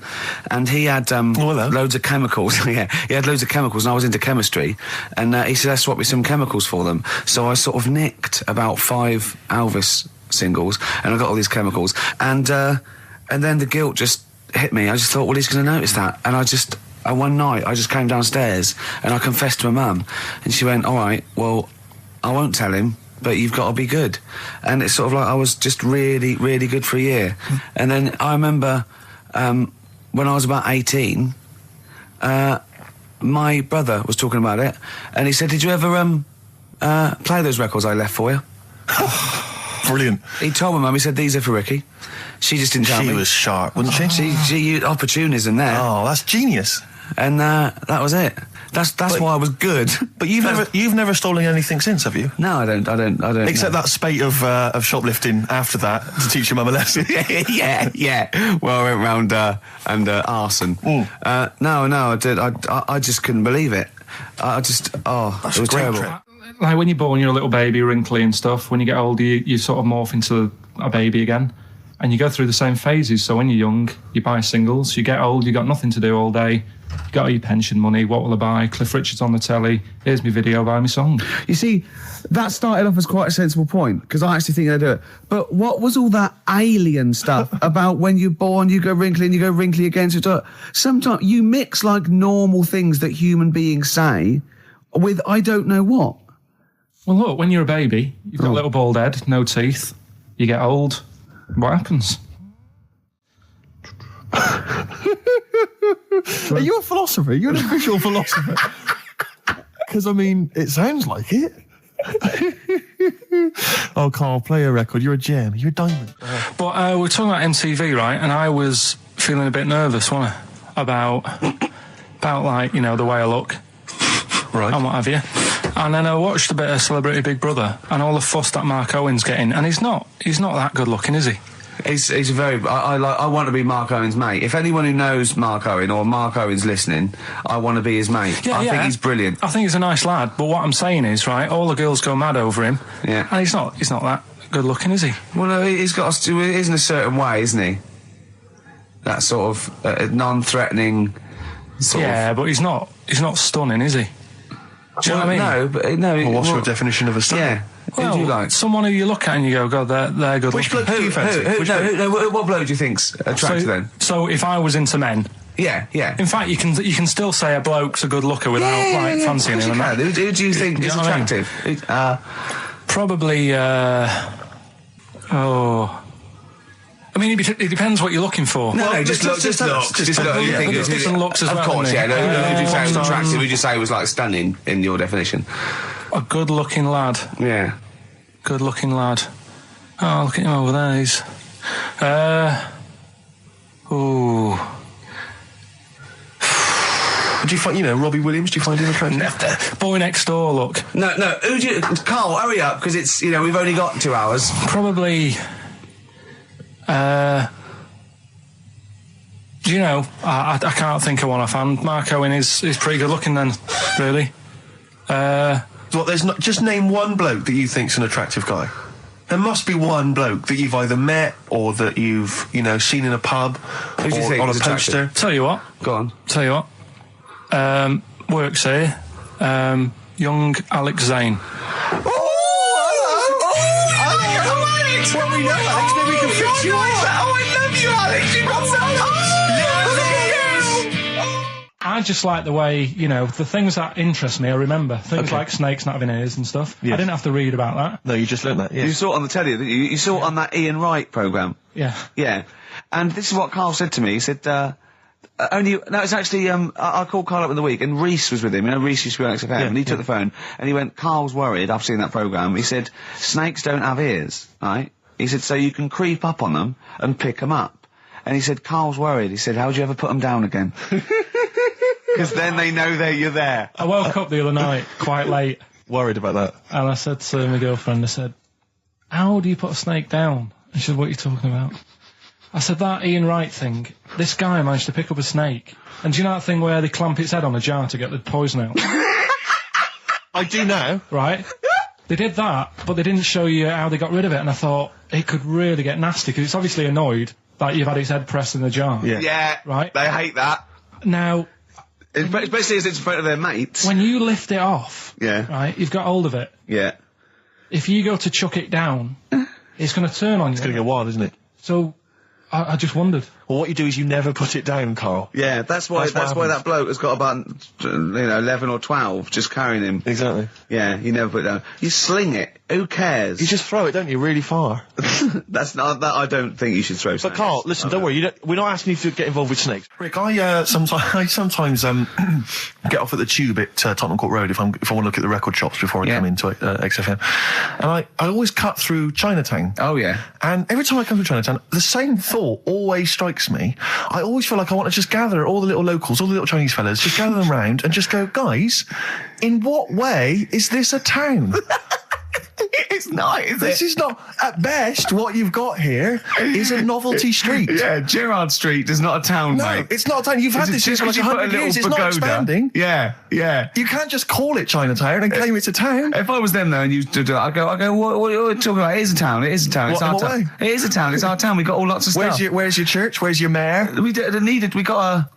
and he had loads of chemicals. Yeah, he had loads of chemicals, and I was into chemistry, and he said, "Let's swap me some chemicals for them." So I sort of nicked about 5 Elvis singles, and I got all these chemicals, and then the guilt just hit me. I just thought, well, he's going to notice that. And one night, I just came downstairs and I confessed to my mum. And she went, all right, well, I won't tell him, but you've got to be good. And it's sort of like I was just really, really good for a year. And then I remember when I was about 18, my brother was talking about it. And he said, did you ever play those records I left for you? Brilliant. He told my mum, he said, these are for Ricky. She just didn't tell me. She was sharp, wasn't she? She used opportunism there. Oh, that's genius. And that was it. That's why I was good. But you've never stolen anything since, have you? No, I don't. Except that spate of shoplifting after that to teach your mum a lesson. yeah. Well, I went round and arson. No, I did. I just couldn't believe it. That's it was terrible. Like when you're born, you're a little baby, wrinkly and stuff. When you get older, you sort of morph into a baby again. And you go through the same phases. So when you're young, you buy singles. You get old, you got nothing to do all day. You got all your pension money. What will I buy? Cliff Richard's on the telly. Here's my video, buy me song. You see, that started off as quite a sensible point, because I actually think they do it. But what was all that alien stuff about when you're born, you go wrinkly and you go wrinkly again? So sometimes you mix like normal things that human beings say with I don't know what. Well, look, when you're a baby, you've got a little bald head, no teeth. You get old. What happens? Are you a philosopher? You're an official philosopher. Because, I mean, it sounds like it. Oh, Karl, play a record. You're a gem. You're a diamond. But we're talking about MTV, right? And I was feeling a bit nervous, wasn't I? About like, you know, the way I look. Right. And what have you. And then I watched a bit of Celebrity Big Brother and all the fuss that Mark Owen's getting, and he's not that good looking, is he? He's a very. I want to be Mark Owen's mate. If anyone who knows Mark Owen or Mark Owen's listening, I want to be his mate. I think he's brilliant. I think he's a nice lad. But what I'm saying is, right, all the girls go mad over him. Yeah. And he's not that good looking, is he? Well, no, he's got. He is in a certain way, isn't he? That sort of non-threatening. But he's not stunning, is he? Do you know what I mean? No, but no. Well, what's your definition of a stunning? Yeah. Well, who do you like? Someone who you look at and you go, God, they're good Which looking. bloke do you fancy? What bloke do you think's attractive then? So if I was into men. Yeah. In fact, you can still say a bloke's a good looker without fancying him. Who do you think is attractive? Probably. I mean, it depends what you're looking for. No, just look. Just look. Different looks as well. Of course, yeah. Who do you say was attractive? Who do you say was like stunning in your definition? A good-looking lad. Yeah. Good-looking lad. Oh, look at him over there. He's. Do you find, Robbie Williams? Do you find him attractive? Boy Next Door. Look. No. Who do you? Carl, hurry up, because it's we've only got 2 hours. Probably. I can't think of one offhand. Mark Owen is pretty good looking then, really. There's not. Just name one bloke that you think's an attractive guy. There must be one bloke that you've either met or that you've seen in a pub or on a poster. Tell you what. Go on. Tell you what. Works here. Young Alex Zane. Well, we know Alex, maybe we can fix you up. Oh, I love you, Alex. You've got so much. I just like the way, the things that interest me, I remember. Things like snakes not having ears and stuff. Yes. I didn't have to read about that. No, you just learned that, yes. You saw it on the telly, didn't you? You saw it on that Ian Wright programme. Yeah. Yeah. And this is what Carl said to me. He said, it's actually, I called Carl up in the week, and Reese was with him. Reese used to be on XFM, and he took the phone, and he went, Carl's worried, I've seen that programme. He said, snakes don't have ears, right? He said, so you can creep up on them and pick them up. And he said, Carl's worried. He said, how do you ever put them down again? Because then they know that you're there. I woke up the other night quite late. Worried about that. And I said to my girlfriend, I said, how do you put a snake down? And she said, what are you talking about? I said, that Ian Wright thing, this guy managed to pick up a snake. And do you know that thing where they clamp its head on a jar to get the poison out? I do now. Right? They did that, but they didn't show you how they got rid of it. And I thought, it could really get nasty, because it's obviously annoyed that you've had its head pressed in the jar. Yeah. Right? They hate that. Now... Especially as it's in front of their mates. When you lift it off, Yeah. right, you've got hold of it. Yeah. If you go to chuck it down, it's going to turn on you. It's going to go wild, isn't it? So, I just wondered. Well, what you do is you never put it down, Carl. Yeah, that's why that bloke has got about 11 or 12 just carrying him. Exactly. Yeah, you never put it down. You sling it. Who cares? You just throw it, don't you, really far. That's not that. I don't think you should throw. But Carl, listen, don't worry. We're not asking you to get involved with snakes. Rick, I sometimes get off at the Tube at Tottenham Court Road if I want to look at the record shops before I come into XFM, and I always cut through Chinatown. Oh yeah. And every time I come through Chinatown, the same thought always strikes me. I always feel like I want to just gather all the little locals, all the little Chinese fellas, just gather them round and just go, guys, in what way is this a town? It's not, is This is not, at best, what you've got here is a novelty street. Yeah, Gerrard Street is not a town, No, mate. it's not a town. You've had this here for like 100 years. It's not expanding. Yeah, yeah. You can't just call it Chinatown and claim it's a town. If I was them though and you did it, I'd go, what are you talking about? It is a town, it is a town, it's What, our in what town. It is a town, it's our town, we got all lots of stuff. Where's your church? Where's your mayor? We got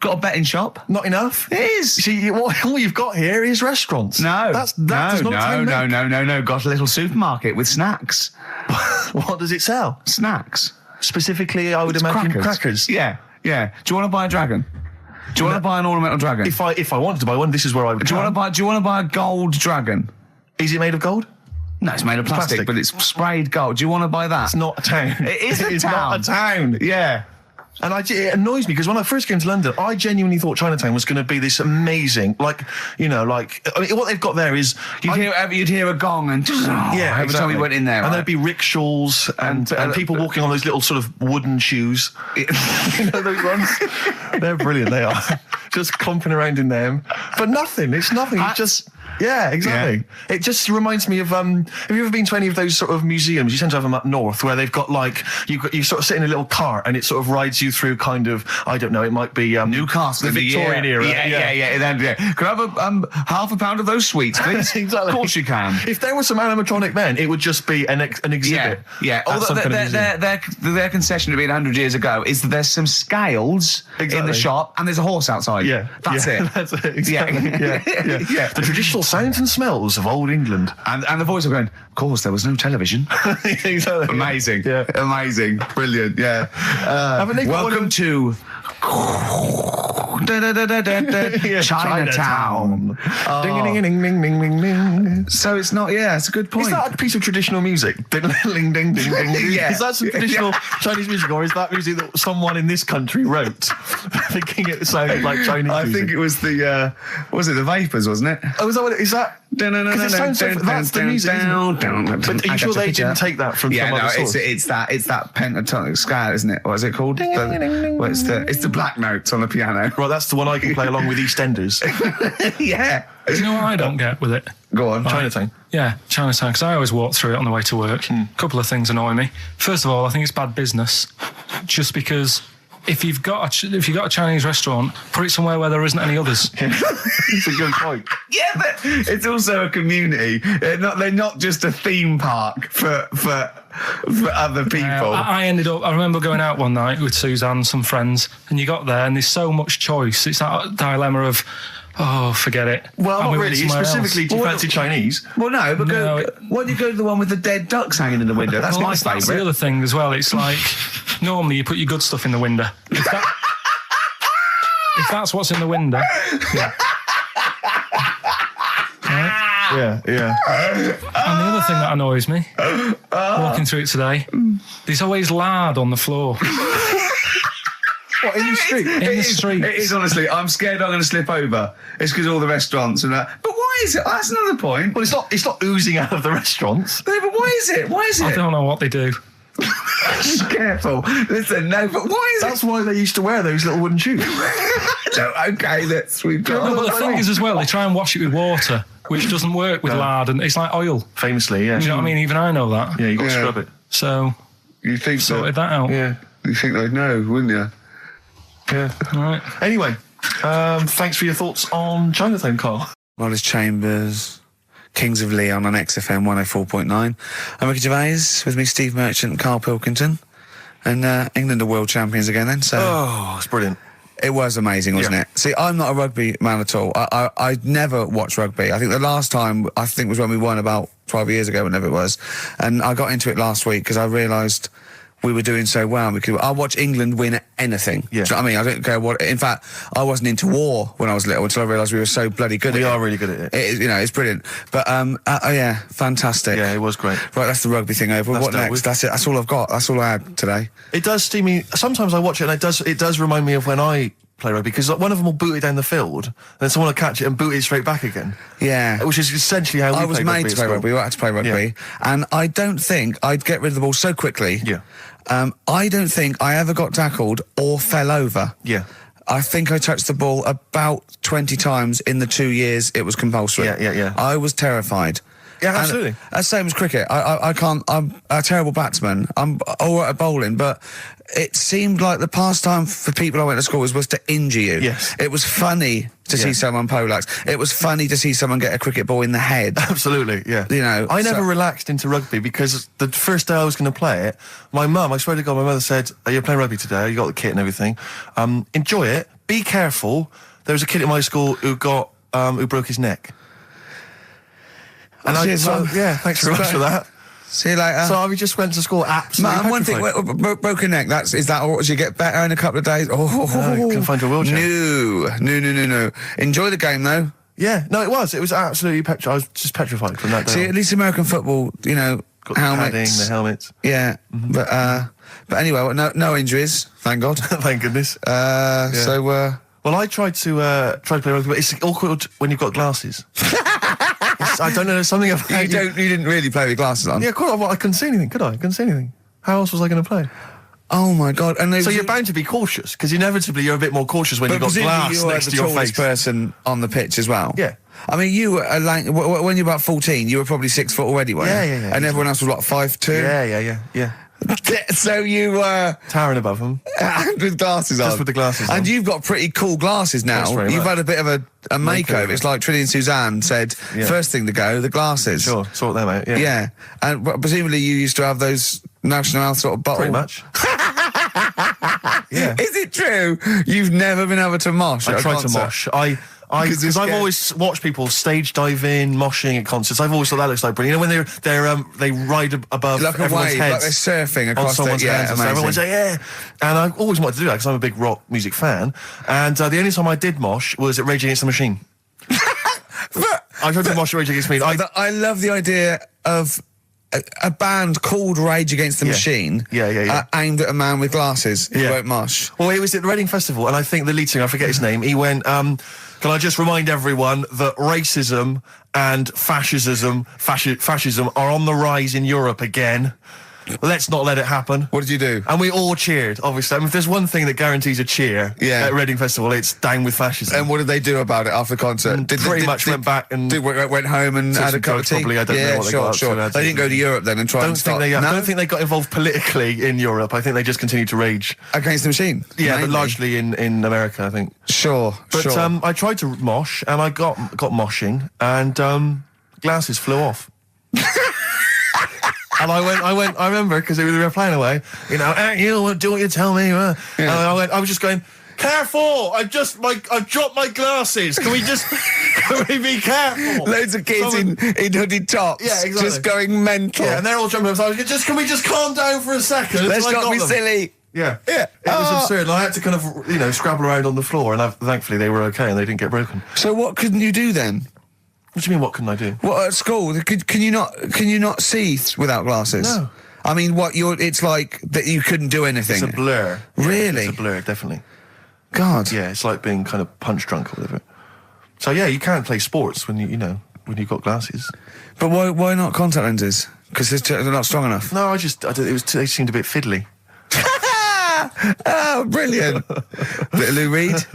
a betting shop. Not enough? It is. See, all you've got here is restaurants. No. That does not a town make. No. Got a little supermarket with snacks. What does it sell? Snacks. Specifically, I would imagine crackers. Yeah. Do you want to buy a dragon? Do you want to buy an ornamental dragon? If I wanted to buy one, this is where I would. Do you want to buy a gold dragon? Is it made of gold? No, it's made of plastic, but it's sprayed gold. Do you want to buy that? It's not a town. It is a It's town. not a town. Yeah. And it annoys me because when I first came to London, I genuinely thought Chinatown was going to be this amazing, what they've got there is You'd hear a gong and every time we went in there, and there'd be rickshaws and people walking on those little sort of wooden shoes. You know those ones? They're brilliant. They are just clomping around in them, but nothing. It's nothing. It's just. Yeah, exactly. Yeah. It just reminds me of, have you ever been to any of those sort of museums? You tend to have them up north where they've got you sort of sit in a little cart and it sort of rides you through kind of, I don't know, it might be Newcastle, the Victorian era. Yeah. Can I have half a pound of those sweets, please? Exactly. Of course you can. If there was some animatronic then, it would just be an exhibit. Yeah. Their concession to being 100 years ago is that there's some scales in the shop and there's a horse outside. Yeah. That's it. That's it. Exactly. Yeah. The traditional sounds and smells of old England. And the voice of going, of course, there was no television. Exactly. Amazing. Yeah. Amazing. Brilliant. Yeah. Welcome to Chinatown. Ding, ding, ding, ding, ding, ding, ding. So it's not, it's a good point. Is that a piece of traditional music? Ding, ding, ding, ding, ding. Yeah. Is that some traditional Chinese music, or is that music that someone in this country wrote, thinking it sounded like Chinese music? I think it was the Vapors, wasn't it? Oh, is that what it is? That because it sounds so. That's the music. But are you sure they didn't take that from some other source? It's that pentatonic scale, isn't it? What is it called? It's the black notes on the piano. Right, that's the one I can play along with EastEnders. Yeah. Do you know what I don't get with it? Go on. Chinatown. Yeah, Chinatown, because I always walk through it on the way to work. A couple of things annoy me. First of all, I think it's bad business, just because if you've got a Chinese restaurant, put it somewhere where there isn't any others. It's a good point. Yeah, but it's also a community. They're not just a theme park for other people. I remember going out one night with Suzanne and some friends, and you got there and there's so much choice. It's that dilemma of, forget it. Well, not really. Specifically, do you fancy Chinese? Well, no, but why don't you go to the one with the dead ducks hanging in the window? That's my favourite. That's the other thing as well. It's like, normally you put your good stuff in the window. If that's what's in the window, yeah. Right? Yeah. And the other thing that annoys me, walking through it today, there's always lard on the floor. What, in the street? In the street. It is, honestly. I'm scared I'm going to slip over. It's because all the restaurants and that. But why is it? That's another point. Well, it's not oozing out of the restaurants. No, but why is it? I don't know what they do. Careful. Listen, no, but why is That's why they used to wear those little wooden shoes. okay, we've got... But the thing is as well, they try and wash it with water, which doesn't work with lard, and it's like oil. Famously, yeah. Do you know what I mean? Even I know that. Yeah, you got to Yeah. scrub it. So, You think sorted that out. Yeah. You think they'd know, wouldn't you? Yeah. Right. Anyway, thanks for your thoughts on Chinatown, Carl. Wallace Chambers, Kings of Leon on XFM 104.9. I'm Ricky Gervais, with me Steve Merchant and Karl Pilkington. And England are world champions again then, so... Oh, it's brilliant. It was amazing, wasn't it? See, I'm not a rugby man at all. I never watched rugby. I think the last time, was when we won about 12 years ago, whenever it was. And I got into it last week because I realised we were doing so well. I watch England win anything. Yeah. Do you know what I mean? I don't care what... In fact, I wasn't into war when I was little until I realised we were so bloody good at it. We are really good at it. It's brilliant. But, yeah, fantastic. Yeah, it was great. Right, that's the rugby thing over. That's What dealt next? with. That's it. That's all I've got. That's all I had today. It does steam me. Sometimes I watch it and it does remind me of when I play rugby, because one of them will boot it down the field and then someone will catch it and boot it straight back again. Yeah. Which is essentially how we I was played made rugby to at play school. rugby. We had to play rugby. Yeah. And I don't think I'd get rid of the ball so quickly. Yeah. I don't think I ever got tackled or fell over. Yeah. I think I touched the ball about 20 times in the 2 years it was compulsory. Yeah. I was terrified. Yeah, absolutely. That's same as cricket. I can't. I'm a terrible batsman. I'm all right at bowling, but it seemed like the pastime for people I went to school was to injure you. Yes. It was funny to see someone poleaxe. It was funny to see someone get a cricket ball in the head. Absolutely, yeah. You know, I never so- relaxed into rugby because the first day I was going to play it, my mum, I swear to God, my mother said, "You're playing rugby today. You got the kit and everything. Enjoy it. Be careful." There was a kid at my school who broke his neck. And Cheers, Mum. thanks very much for that. See you later. So I just went to school absolutely Man, one thing, petrified. broken neck, is that all? Did you get better in a couple of days? Oh, No, couldn't find your wheelchair. No. Enjoy the game, though. Yeah, no, it was absolutely petrified. I was just petrified from that day. See, on. at least American football, Got the helmets. padding, the helmets. Yeah, but anyway, no injuries, thank God. Thank goodness. So, Well, I tried to play rugby, but it's awkward when you've got glasses. I don't know, there's something about you didn't really play with glasses on? Yeah, of course. Well, I couldn't see anything, could I? I couldn't see anything. How else was I going to play? Oh my God! And So you're bound to be cautious, because inevitably you're a bit more cautious when you've got presumably glass you were next the to your tallest face. person on the pitch as well. Yeah. I mean, you were when you were about 14, you were probably 6 foot already, weren't you? Yeah. And everyone else was what, 5'2"? Yeah. So you were Towering above them. with glasses on. Just with the glasses on. And you've got pretty cool glasses now. Thanks very You've much. had a bit of a makeover. It's like Trinity and Suzanne said, Yeah. first thing to go, the glasses. Sure, sort them out, yeah. Yeah. And presumably you used to have those National Health sort of bottle. Pretty much. Yeah. Is it true? You've never been able to mosh at I a tried to concert? mosh. 'Cause you're Because I've scared. always watched people stage dive in, moshing at concerts. I've always thought that looks like brilliant. You know, when they ride above Like a everyone's wave, heads. like they're surfing on across someone's the... Yeah, hands and stuff. Everyone's amazing. like, yeah. And I always wanted to do that because I'm a big rock music fan. And the only time I did mosh was at Rage Against the Machine. I tried to mosh at Rage Against the Machine. I love the idea of a band called Rage Against the Yeah. Machine Yeah. aimed at a man with glasses who Yeah. won't mosh. Well, it was at the Reading Festival, and I think the lead singer, I forget his name, he went, can I just remind everyone that racism and fascism are on the rise in Europe again. Let's not let it happen. What did you do? And we all cheered, obviously. I mean, if there's one thing that guarantees a cheer at Reading Festival, it's down with fascism. And what did they do about it after the concert? Pretty much went back and... went home and took had a some cup of drugs, tea? probably. I don't know what they got up to and had They to- didn't go to Europe then and try and start... I No? don't think they got involved politically in Europe. I think they just continued to rage. Against the Machine? Yeah, Mainly. but largely in America, I think. Sure, But sure. I tried to mosh, and I got moshing, and glasses flew off. And I remember, because we were playing away, you do what you tell me. And I was just going, careful, I've dropped my glasses. Can we be careful? Loads of kids in hooded tops. Yeah, exactly. Just going mental. Yeah, and they're all jumping up. So I was going, can we just calm down for a second? Let's until I not got be them? silly. Yeah. Yeah. It was absurd. And I had to kind of, scrabble around on the floor, and thankfully they were okay and they didn't get broken. So what couldn't you do then? What do you mean, what couldn't I do? What, at school? Can you not see without glasses? No. I mean, it's like that you couldn't do anything. It's a blur. Really? It's a blur, definitely. God. Yeah, it's like being kind of punch drunk or whatever. So yeah, you can't play sports when you've got glasses. But why not contact lenses? Because they're not strong enough. No, they seemed a bit fiddly. Oh, brilliant. Bit of Lou Reed. Is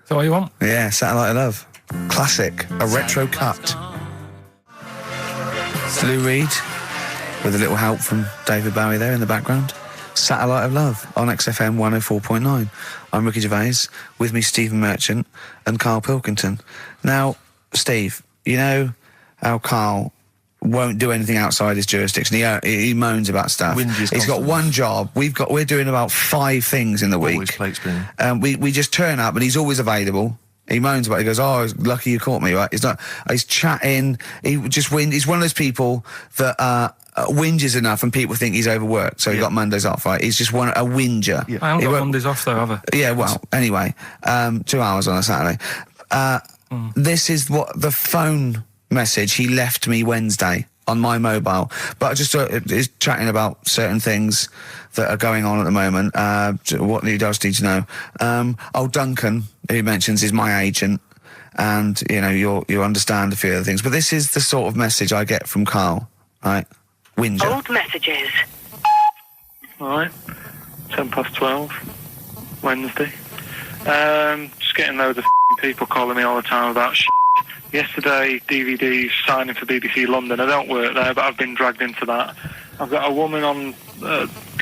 that what you want? Yeah, Satellite of Love. Classic. A retro cut. Lou Reed, with a little help from David Bowie there in the background. Satellite of Love on XFM 104.9. I'm Ricky Gervais, with me Stephen Merchant and Karl Pilkington. Now, Steve, you know how Karl won't do anything outside his jurisdiction. He moans about stuff. He's got one job. We're doing about 5 things in the week. Always plate spinning. We just turn up and he's always available. He moans about it. He goes, "Oh, lucky you caught me," right? He's chatting. He's one of those people that whinges enough and people think he's overworked. So he got Mondays off, right? He's just a whinger. Yeah. I haven't got Mondays off though, have I? Yeah, well, anyway, 2 hours on a Saturday. This is what the phone message he left me Wednesday on my mobile, but just is chatting about certain things that are going on at the moment. What he does need to know. Duncan, who mentions, is my agent, and you know you understand a few other things. But this is the sort of message I get from Karl, right? Whinger. Old messages. Alright, 12, Wednesday. Just getting loads of people calling me all the time about shit. Yesterday, DVD's signing for BBC London. I don't work there, but I've been dragged into that. I've got a woman on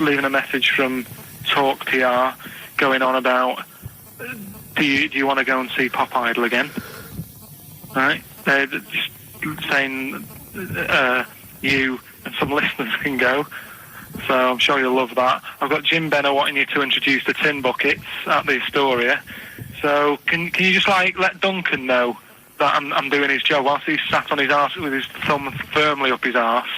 leaving a message from Talk PR going on about, do you want to go and see Pop Idol again? Right? They're just saying you and some listeners can go. So I'm sure you'll love that. I've got Jim Benner wanting you to introduce the tin buckets at the Astoria. So can you just let Duncan know that I'm doing his job whilst he's sat on his arse with his thumb firmly up his arse?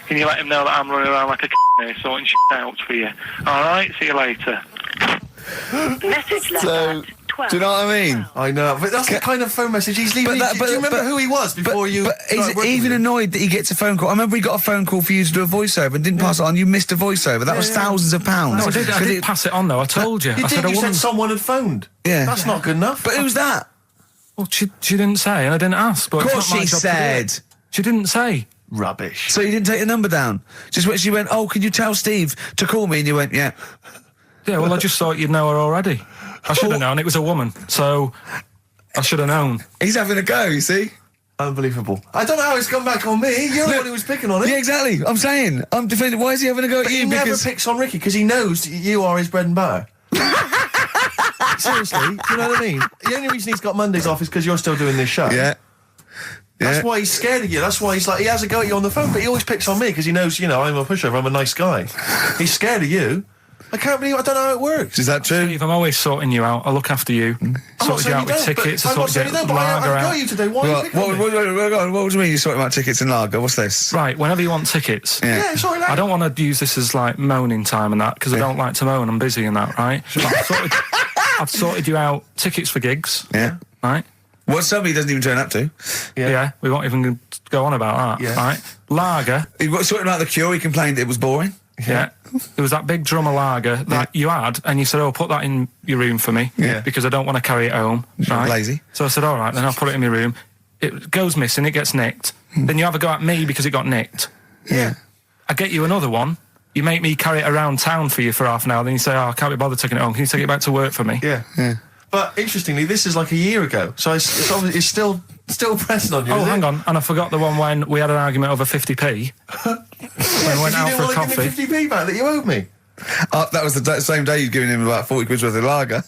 Can you let him know that I'm running around like a here sorting shit out for you? Alright, see you later. Message left at 12. Do you know what I mean? I know, but that's the kind of phone message he's leaving. Do you remember who he was before you? But he's even annoyed that he gets a phone call. I remember he got a phone call for you to do a voiceover and didn't pass it on. You missed a voiceover. That was thousands of pounds. No, I did pass it on though. I told you. You said someone had phoned. Yeah, that's not good enough. But who's that? Well, she didn't say, and I didn't ask. But of course she said. She didn't say. Rubbish. So you didn't take the number down? Just when she went, "Oh, can you tell Steve to call me?" And you went, "Yeah." Yeah, well, I just thought you'd know her already. I should have known. It was a woman, so I should have known. He's having a go, you see? Unbelievable. I don't know how it's come back on me. You're the one who was picking on it. Yeah, exactly. I'm saying. I'm defending. Why is he having a go at you? He never picks on Ricky because he knows you are his bread and butter. Seriously, do you know what I mean? The only reason he's got Mondays off is because you're still doing this show. Yeah. That's why he's scared of you. That's why he has a go at you on the phone, but he always picks on me because he knows, I'm a pushover, I'm a nice guy. He's scared of you. I don't know how it works. Is that true? Steve, I'm always sorting you out. I look after you. Sort you out with tickets. I sort you out with lager out. I got you today. Why are you picking on me? What do you mean you're sorting about tickets and lager? What's this? Right, whenever you want tickets. Yeah, sorry, I don't want to use this as moaning time and that because I don't like to moan. I'm busy and that, right? I've sorted you out tickets for gigs. Yeah. Right? What somebody doesn't even turn up to. Yeah, we won't even go on about that. Yeah. Right? Lager. He was sorting out the Cure. He complained it was boring. Yeah. There was that big drum of lager that you had, and you said, "Oh, put that in your room for me, because I don't want to carry it home." Right? Lazy. So I said, "All right, then I'll put it in my room." It goes missing, it gets nicked. Then you have a go at me because it got nicked. Yeah. I get you another one. You make me carry it around town for you for half an hour. Then you say, "Oh, I can't be bothered taking it home. Can you take it back to work for me?" Yeah. But interestingly, this is like a year ago, so it's obviously still pressing on you. Oh, hang on, and I forgot the one when we had an argument over 50p. When I went out for a coffee. You didn't want to give me 50p back that you owed me. That was the same day you'd given him about 40 quid worth of lager.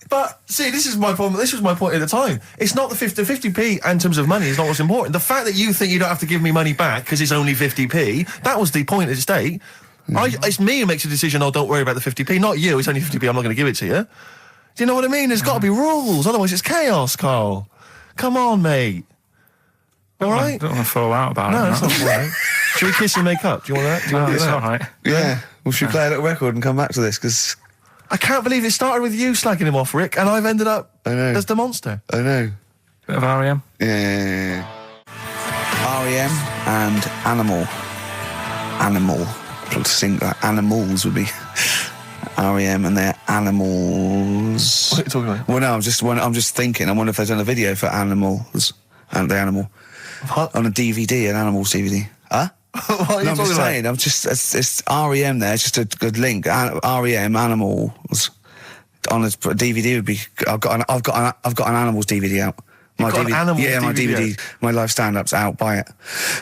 But see, this is my problem. This was my point at the time. It's not the 50p in terms of money is not what's important. The fact that you think you don't have to give me money back because it's only 50p, that was the point at stake. It's me who makes a decision. Oh, don't worry about the 50p, not you. It's only 50p. I'm not going to give it to you. Do you know what I mean? There's got to be rules, otherwise it's chaos, Karl. Come on, mate. All right? I don't want to fall out about it. No, that's not all right. Should we kiss and make up? Do you want that? Do you want to do It's that? all right. Yeah. Well, should we play a little record and come back to this? Because I can't believe it started with you slagging him off, Rick, and I've ended up as the monster. I know. Bit of R.E.M. Yeah. R.E.M. and Animal. To sing that Animals would be R.E.M. and their Animals. What are you talking about? Well, no, I'm just thinking. I wonder if there's done a video for Animals and the Animal What? on a DVD, an Animals DVD. Huh? What are you No, I'm talking just about? saying. I'm just it's REM there. It's just a good link. REM Animals on a DVD would be. I've got an Animals DVD out. You've got an Animals yeah, my DVD DVD, my live stand-ups out. Buy it.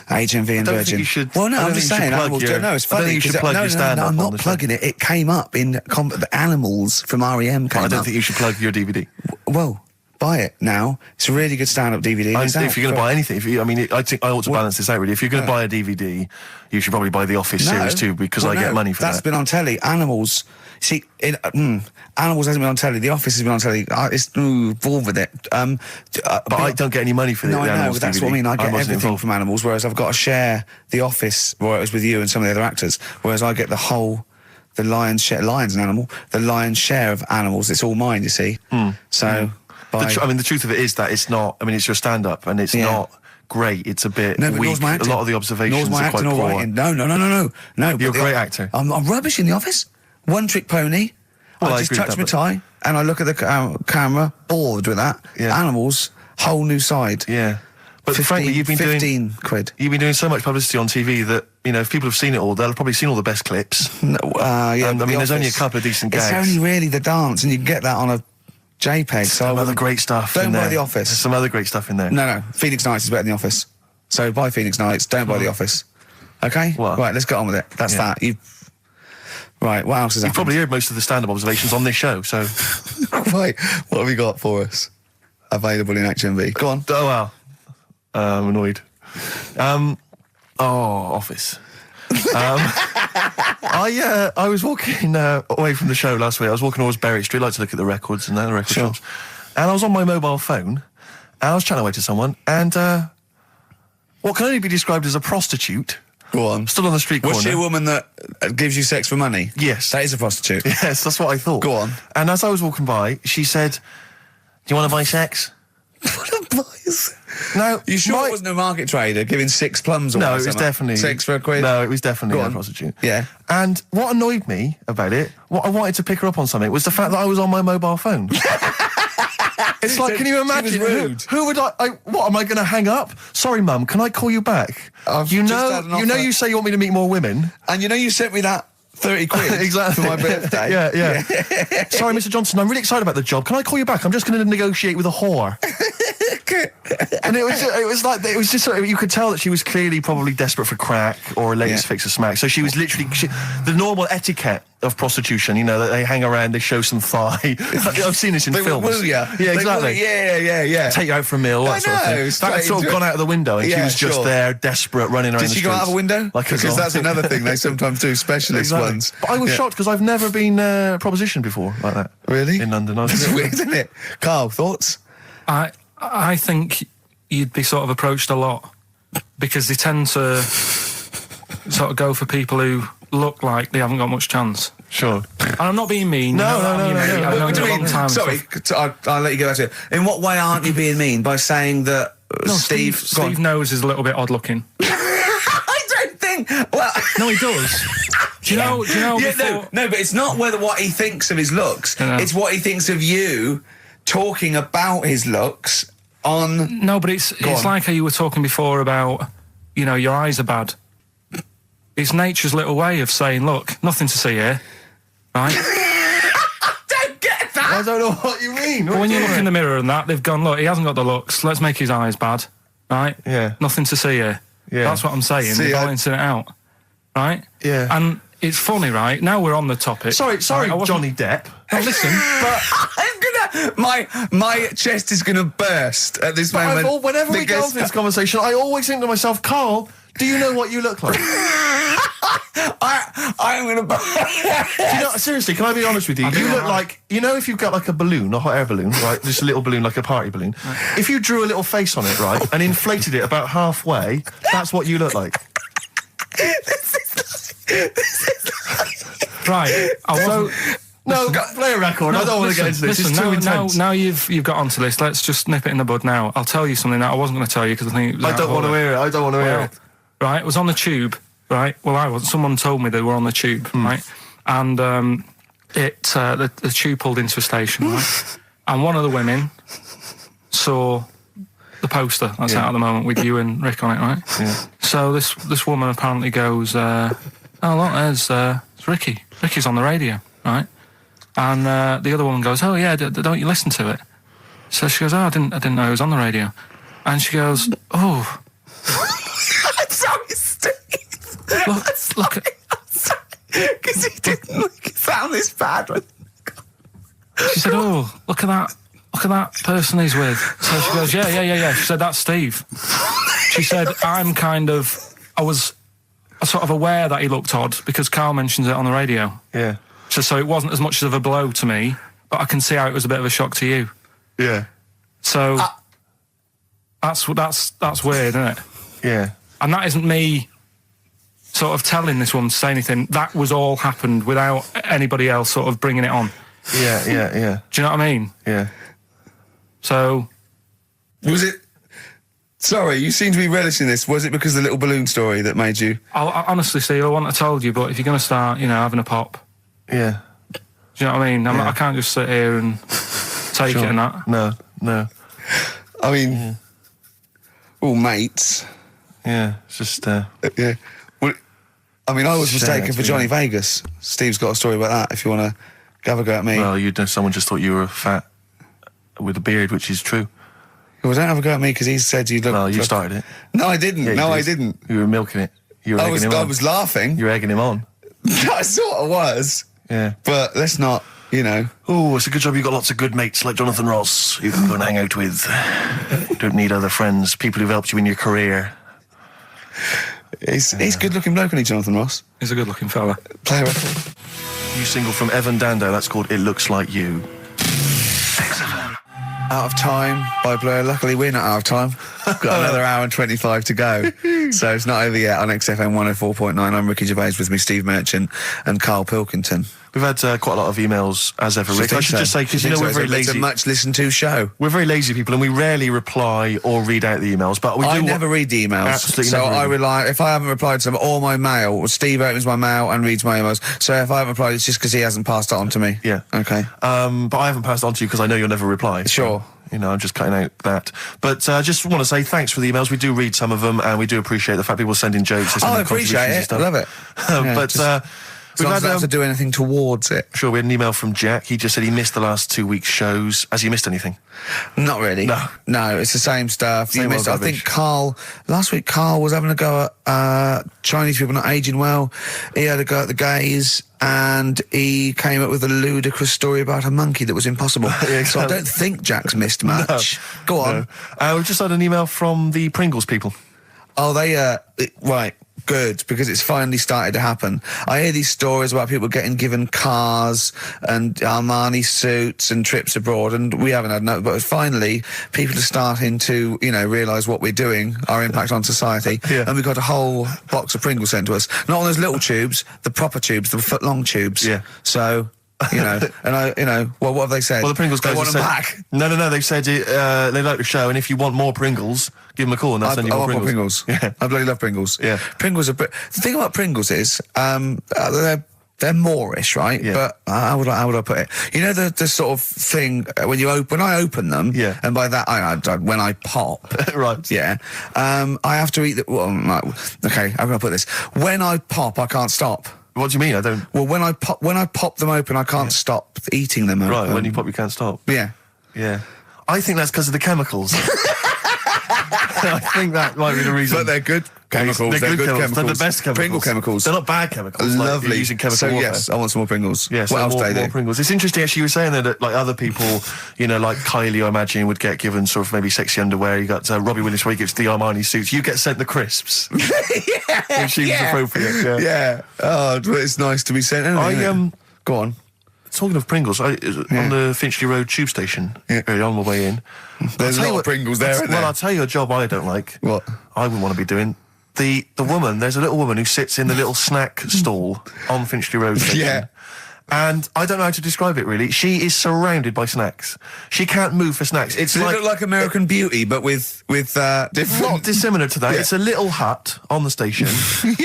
HMV and I don't Virgin. think you should. Well, no, I don't I'm think just you should saying. plug Animals. your- No, it's I don't funny. think you should 'cause plug no, your no, stand-up no, I'm on not the show. plugging it. It came up in the Animals from REM. Came I don't up. think you should plug your DVD. Well, buy it now. It's a really good stand-up DVD. It's If you're going to buy anything, I think I ought to balance this out. Really, if you're going to No. buy a DVD, you should probably buy the Office series too, because I get money for That's that. been on telly. Animals. See, Animals hasn't been on telly. The Office has been on telly. It's involved with it. But I don't get any money for No, the I know. Animals That's DVD. what I mean. I get wasn't everything involved. from Animals, whereas I've got to share The Office, where it was with you and some of the other actors. Whereas I get the lion's share. Lion's an animal. The lion's share of Animals. It's all mine. You see. So. The truth of it is that it's not. I mean, it's your stand-up, and it's not great. It's a bit No, but weak. nor's my A acting. lot of the observations Nor's my are quite acting or poor. writing. No. You're a but great actor. I'm rubbish in The Office. One trick pony. Well, I I just agree with touch that, my but- tie and I look at the camera, bored with that. Yeah. Animals, whole new side. Yeah, but 15, frankly, you've been 15 quid. You've been doing so much publicity on TV that if people have seen it all, they'll have probably seen all the best clips. No, yeah, And, but I mean, The there's only a Office, couple of decent It's gags. only really the dance, and you can get that on a JPEG. So Some other great stuff. Don't in buy there. The Office. There's some other great stuff in there. No, Phoenix Nights is better than The Office. So buy Phoenix Nights. Don't buy The Office. Okay. Well, right, let's get on with it. That's yeah. that. Right. What else has You've happened? probably heard most of the stand-up observations on this show, so. Right. What have you got for us? Available in HMV. Go on. Oh, wow. I'm annoyed. Office. I was walking away from the show last week. I was walking towards Berwick Street. I like to look at the records and the record Sure. shops. And I was on my mobile phone, and I was chatting away to someone, and what can only be described as a prostitute Go on. stood on the street corner. Was she a woman that gives you sex for money? Yes. That is a prostitute. Yes, that's what I thought. Go on. And as I was walking by, she said, "Do you want to buy sex?" What a voice. No, You sure it wasn't a market trader giving 6 plums or No, it something? was definitely 6 for a quid? No, it was definitely Go a on. prostitute. Yeah. And what annoyed me about it, what I wanted to pick her up on something, was the fact that I was on my mobile phone. It's like, So can you she imagine? was rude. Who would what am I going to hang up? Sorry, Mum, can I call you back? I've You just know, had an you know, offer. you say you want me to meet more women. And you sent me that 30 quid Exactly. for my birthday. Yeah. Sorry, Mr. Johnson, I'm really excited about the job. Can I call you back? I'm just going to negotiate with a whore. And it was just sort of, you could tell that she was clearly probably desperate for crack or a latest Yeah. fix of smack. So she was literally the normal etiquette of prostitution. That they hang around, they show some thigh. I've seen this in They will films. woo ya. Yeah, They exactly. will- yeah. Take you out for a meal, that sort of I know, thing. That had straight sort of into gone it. out of the window, and she Yeah, was just sure. there, desperate, running around Did the she go out of a streets window? like a Because doll. that's another thing they sometimes do, specialist Exactly. ones. But I was Yeah. shocked because I've never been propositioned before like that. Really? In London. I was It's weird, isn't it? Carl, thoughts? I think you'd be sort of approached a lot because they tend to sort of go for people who look like they haven't got much chance. Sure. And I'm not being mean. No, no. I've known you a long time. and Sorry, stuff. I'll let you go back to it. In what way aren't you being mean? By saying that No, Steve... go on. Steve knows is a little bit odd looking. I don't think... Well... No, he does. Do you know? Yeah, before, no, but it's not what he thinks of his looks. No. It's what he thinks of you talking about his looks on... No, but it's on. like how you were talking before about, your eyes are bad. It's nature's little way of saying, look, nothing to see here, right? Don't get that! I don't know what you mean. But when you look in the mirror and that, they've gone, look, he hasn't got the looks, let's make his eyes bad, right? Yeah. Nothing to see here. Yeah. That's what I'm saying, See, they're I- balancing it out, right? Yeah. And it's funny, right? Now we're on the topic. Sorry, Right, I wasn't- Johnny Depp. Now listen, But I'm gonna... My chest is gonna burst at this moment. Whenever we go because- into this conversation, I always think to myself, Carl, do you know what you look like? I'm gonna burst. Seriously, can I be honest with you? You look like, if you've got like a balloon, a hot air balloon, right? Just a little balloon, like a party balloon. If you drew a little face on it, right, and inflated it about halfway, that's what you look like. right, I wasn't... No, play a record. I don't want to get into this. Listen, it's too intense. now you've got onto this. Let's just nip it in the bud now. I'll tell you something that I wasn't going to tell you because I think it was I don't want to hear it. I don't want to hear it. Right, it was on the tube. Right, well, I wasn't. Someone told me they were on the tube. Right, and the tube pulled into a station. Right, and one of the women saw the poster that's out at the moment with you and Rick on it, right? Yeah. So this woman apparently goes, "Oh look, there's Ricky. Ricky's on the radio, right?" And the other woman goes, "Oh yeah, don't you listen to it?" So she goes, "Oh, I didn't know it was on the radio." And she goes, "Oh." Sorry, Steve. Look at... Because he didn't make it sound this bad. She said, "Oh, look at that person he's with." So she goes, yeah. She said, "That's Steve." She said, I was sort of aware that he looked odd because Karl mentions it on the radio. Yeah. So it wasn't as much of a blow to me, but I can see how it was a bit of a shock to you. Yeah. So that's weird, isn't it? Yeah. And that isn't me sort of telling this woman to say anything. That was all happened without anybody else sort of bringing it on. Yeah. Do you know what I mean? Yeah. So... Was it... Sorry, you seem to be relishing this. Was it because of the little balloon story that made you... I honestly, Steve, I wouldn't have told you, but if you're going to start, having a pop... Yeah. Do you know what I mean? I can't just sit here and take it and that. No. I mean... All mates. Yeah, it's just... Yeah. Well, I mean, I was Shame, mistaken for Johnny Vegas. Steve's got a story about that, if you want to have a go at me. Well, someone just thought you were fat with a beard, which is true. Well, don't have a go at me because he said you look... Well, you started it. No, I didn't. Yeah, I didn't. You were milking it. You were egging him on. I was laughing. You were egging him on. I sort of was. Yeah. But let's not, Oh, it's a good job you've got lots of good mates like Jonathan Ross you can go and hang out with. You don't need other friends, people who've helped you in your career. He's good-looking bloke, isn't he, Jonathan Ross? He's a good-looking fella. Play a record. New single from Evan Dando, that's called It Looks Like You. Out of Time by Blur. Luckily, we're not out of time. Got another hour and 25 to go. So it's not over yet on XFM 104.9. I'm Ricky Gervais, with me Steve Merchant and Karl Pilkington. We've had quite a lot of emails, as ever, Rick. I should just say, because we're very lazy. It's a much listened to show. We're very lazy people, and we rarely reply or read out the emails. But I never read the emails. Absolutely so never I rely, if I haven't replied to them, or my mail, Steve opens my mail and reads my emails. So if I haven't replied, it's just because he hasn't passed it on to me. Yeah. Okay. But I haven't passed it on to you because I know you'll never reply. Sure. So, I'm just cutting out that. But I just want to say thanks for the emails. We do read some of them, and we do appreciate the fact people send in jokes. I appreciate it. I love it. We've had to do anything towards it. Sure, we had an email from Jack. He just said he missed the last 2 weeks' shows. Has he missed anything? Not really. No, it's the same stuff. I think last week Karl was having a go at Chinese people not aging well. He had a go at the gays, and he came up with a ludicrous story about a monkey that was impossible. So I don't think Jack's missed much. Go on. We've just had an email from the Pringles people. Oh, right. Good, because it's finally started to happen. I hear these stories about people getting given cars and Armani suits and trips abroad, and we haven't had no, but finally people are starting to, realise what we're doing, our impact on society, and we've got a whole box of Pringles sent to us. Not on those little tubes, the proper tubes, the foot-long tubes. Yeah. So... and what have they said? Well, the Pringles guys want them said, back. No, they've said they like the show, and if you want more Pringles, give them a call and they'll send you more Pringles. More Pringles. Yeah. I bloody love Pringles. Yeah. Pringles are... The thing about Pringles is, they're Moorish, right? Yeah. But how would I put it? The sort of thing when I open them, and by that when I pop, right? Yeah, I have to eat the. Well, okay, how can I put this? When I pop, I can't stop. What do you mean? I don't. Well, when I pop them open, I can't stop eating them. Right, when you pop, you can't stop. Yeah. I think that's because of the chemicals. I think that might be the reason. But they're good chemicals. They're good chemicals. They're the best chemicals. Pringle chemicals. They're not bad chemicals. Lovely. Like using chemical warfare. Yes, I want some more Pringles. Yes, what else do they do? More Pringles. It's interesting, actually, you were saying that like other people, like Kylie, I imagine, would get given sort of maybe sexy underwear. You got Robbie Williams where he gets the Armani suits. You get sent the crisps. Which seems appropriate. Yeah. Oh, it's nice to be sent. Go on. Talking of Pringles, on the Finchley Road tube station, early on my way in. There's a lot of Pringles there, isn't there? Well, I'll tell you a job I don't like. What? I wouldn't want to be doing. The woman, there's a little woman who sits in the little snack stall on Finchley Road station. Yeah. And I don't know how to describe it really. She is surrounded by snacks. She can't move for snacks. It's Does it look like American Beauty, but with different... not dissimilar to that. Yeah. It's a little hut on the station,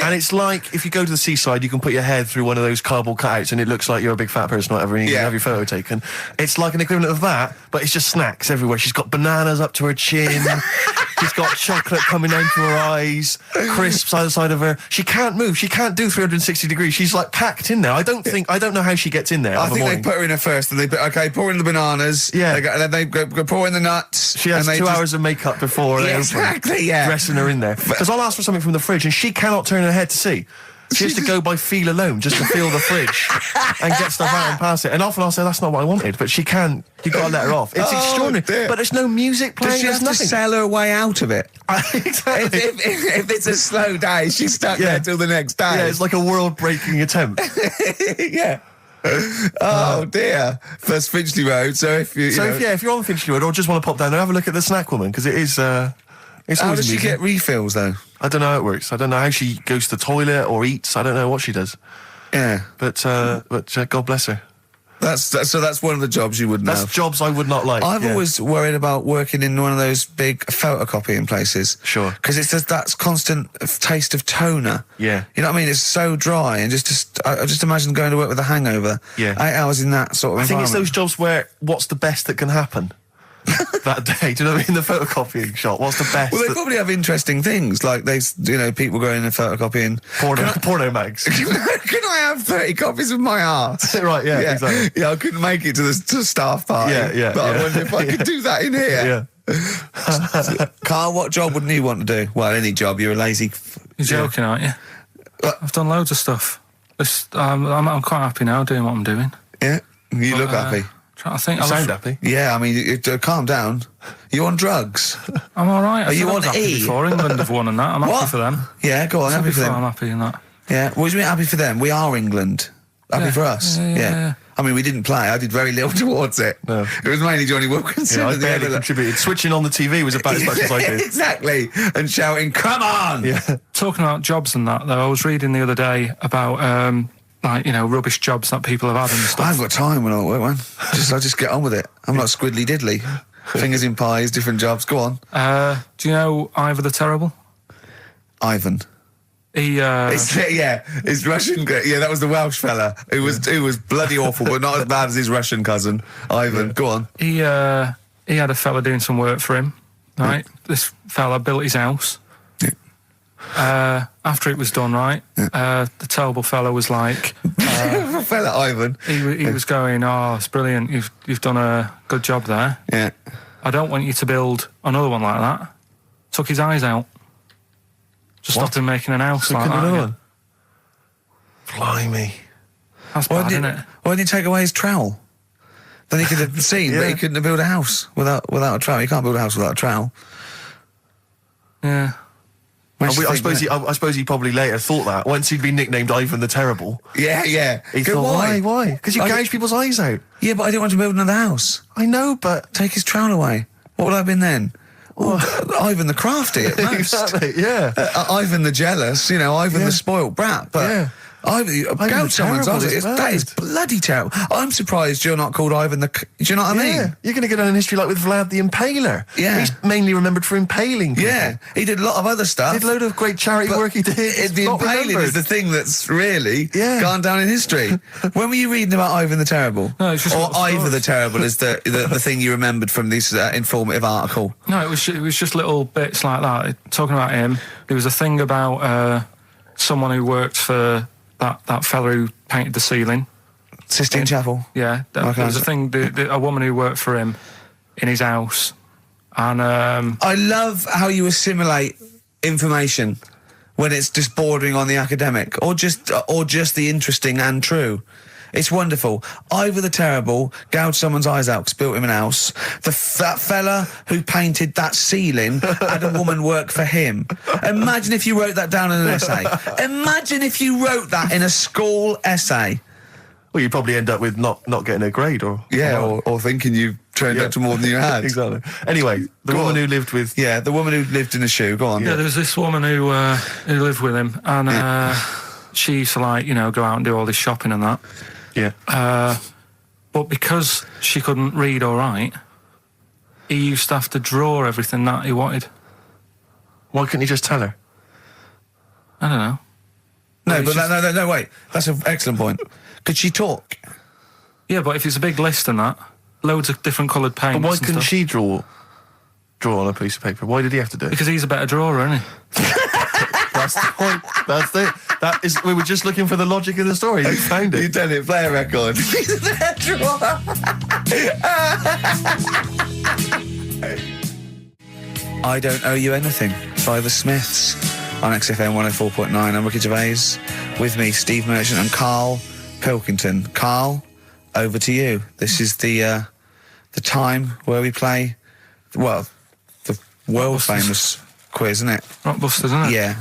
and it's like if you go to the seaside, you can put your head through one of those cardboard cutouts, and it looks like you're a big fat person, whatever, and you can have your photo taken. It's like an equivalent of that, but it's just snacks everywhere. She's got bananas up to her chin. She's got chocolate coming down to her eyes, crisps either side of her. She can't move. She can't do 360 degrees. She's like packed in there. I don't know how she gets in there. I think they put her in there first, and pour in the bananas. Yeah. Then they go pour in the nuts. She has 2 hours of makeup before they exactly, yeah. dressing her in there. Because I'll ask for something from the fridge, and she cannot turn her head to see. She has to go by feel alone, just to feel the fridge and get stuff out and pass it. And often I'll say, that's not what I wanted, but she can. You've got to let her off. It's extraordinary. Dear. But there's no music playing. Does she have to sell her way out of it? Exactly. If it's a slow day, she's stuck there till the next day. Yeah, it's like a world-breaking attempt. Yeah. Oh dear. First Finchley Road. So if you're on Finchley Road or just want to pop down there, have a look at the snack woman, because it is. It's how always does she amusing. get refills though? I don't know how it works. I don't know how she goes to the toilet or eats. I don't know what she does. Yeah. But God bless her. That's one of the jobs you wouldn't have. That's jobs I would not like. I've always worried about working in one of those big photocopying places. Sure. Because it's just that constant taste of toner. Yeah. You know what I mean? It's so dry, and I just imagine going to work with a hangover. Yeah. 8 hours in that sort of I think it's environment. those jobs where what's the best that can happen that day? Do you know what I mean? The photocopying shop. What's the best? Well, they probably have interesting things, like people going and photocopying porno mags. Can I have 30 copies of my art? Right, yeah, exactly. Yeah, I couldn't make it to the staff party. Yeah, But I wonder if I could do that in here. Yeah. Carl, what job wouldn't you want to do? Well, any job. You're a lazy... You're joking, aren't you? I've done loads of stuff. I'm quite happy now doing what I'm doing. Yeah? You look happy. Trying to think. You sound happy. Yeah, I mean, calm down. You on drugs? I'm all right. Are you on happy E? before England have won and that. I'm happy for them. Yeah, go on, happy for them. I'm happy in that. Yeah, what do you mean happy for them? We are England. Happy for us. Yeah. I mean, we didn't play. I did very little towards it. No. It was mainly Johnny Wilkinson. Yeah, I barely contributed. Switching on the TV was about as much as I did. Exactly. And shouting, come on! Yeah. Talking about jobs and that, though, I was reading the other day about... rubbish jobs that people have had and stuff. I haven't got time when I'm at work, man. I just get on with it. I'm not squiddly diddly. Fingers in pies, different jobs. Go on. Do you know Ivor the Terrible? Ivan. His Russian. Yeah, that was the Welsh fella. It was bloody awful, but not as bad as his Russian cousin, Ivan. Yeah. Go on. He had a fella doing some work for him. Right, this fella built his house. After it was done, right, the terrible fella was like... fella Ivan. He was going, oh, it's brilliant, you've done a good job there. Yeah. I don't want you to build another one like that. Took his eyes out. Just stopped him making an house like that. One? Blimey. That's bad, isn't it? Why didn't he take away his trowel? Then he could have seen that he couldn't have built a house without a trowel. You can't build a house without a trowel. Yeah. I suppose he probably later thought that once he'd been nicknamed Ivan the Terrible. Yeah. He thought, why? Because you gouge people's eyes out. Yeah, but I didn't want to build another house. I know, but take his trowel away. What would I have been then? Ivan the Crafty at most. Exactly, yeah. Ivan the Jealous, Ivan the spoilt brat. But gouge someone's eyes. That is bloody terrible. I'm surprised you're not called Ivan the... Do you know what I mean? You're going to go down in history like with Vlad the Impaler. Yeah. He's mainly remembered for impaling people. Yeah. He did a lot of other stuff. He did a load of great charity work he did. The impaling is the thing that's really gone down in history. When were you reading about Ivan the Terrible? No, it's just... Or Ivor the Terrible is the thing you remembered from this informative article? No, it was just little bits like that. Talking about him, there was a thing about someone who worked for... That fella who painted the ceiling. Sistine Chapel? Yeah. There was a thing, a woman who worked for him in his house. And I love how you assimilate information when it's just bordering on the academic or just the interesting and true. It's wonderful. Ivor the Terrible gouged someone's eyes out because built him an house. That fella who painted that ceiling had a woman work for him. Imagine if you wrote that down in an essay. Imagine if you wrote that in a school essay. Well, you'd probably end up with not getting a grade or thinking you turned out to more than you had. Exactly. Anyway, the woman who lived with... Yeah, the woman who lived in a shoe. Go on. Yeah, there was this woman who lived with him and she used to go out and do all this shopping and that. Yeah. But because she couldn't read or write, he used to have to draw everything that he wanted. Why couldn't you just tell her? I don't know. No, but no, wait. That's an excellent point. Could she talk? Yeah, but if it's a big list and that, loads of different coloured paints. But why and couldn't stuff. she draw on a piece of paper? Why did he have to do it? Because he's a better drawer, isn't he? That's the point. That's it. That is. We were just looking for the logic of the story. You found it. You done it. Play a record. I Don't Owe You Anything by The Smiths on XFM 104.9. I'm Ricky Gervais. With me, Steve Merchant and Karl Pilkington. Karl, over to you. This is the time where we play, well, the world famous quiz, isn't it? Rockbusters, isn't it? Yeah.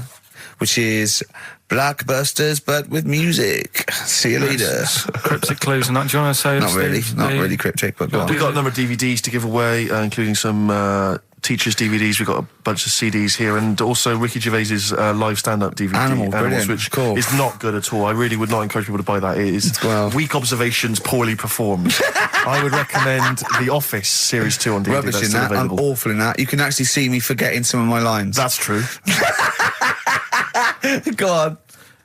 Which is Blockbusters, but with music. See you later. Cryptic clues and that. Do you want to say? Not really. Steve, Not really cryptic, but go on. We've got a number of DVDs to give away, including some teachers' DVDs. We've got a bunch of CDs here, and also Ricky Gervais's live stand-up DVD, Animals, brilliant. which Cool. is not good at all. I really would not encourage people to buy that. It is weak observations, poorly performed. I would recommend The Office Series 2 on DVD. Rubbish That's in still that. I'm available. awful in that. You can actually see me forgetting some of my lines. That's true. Go on.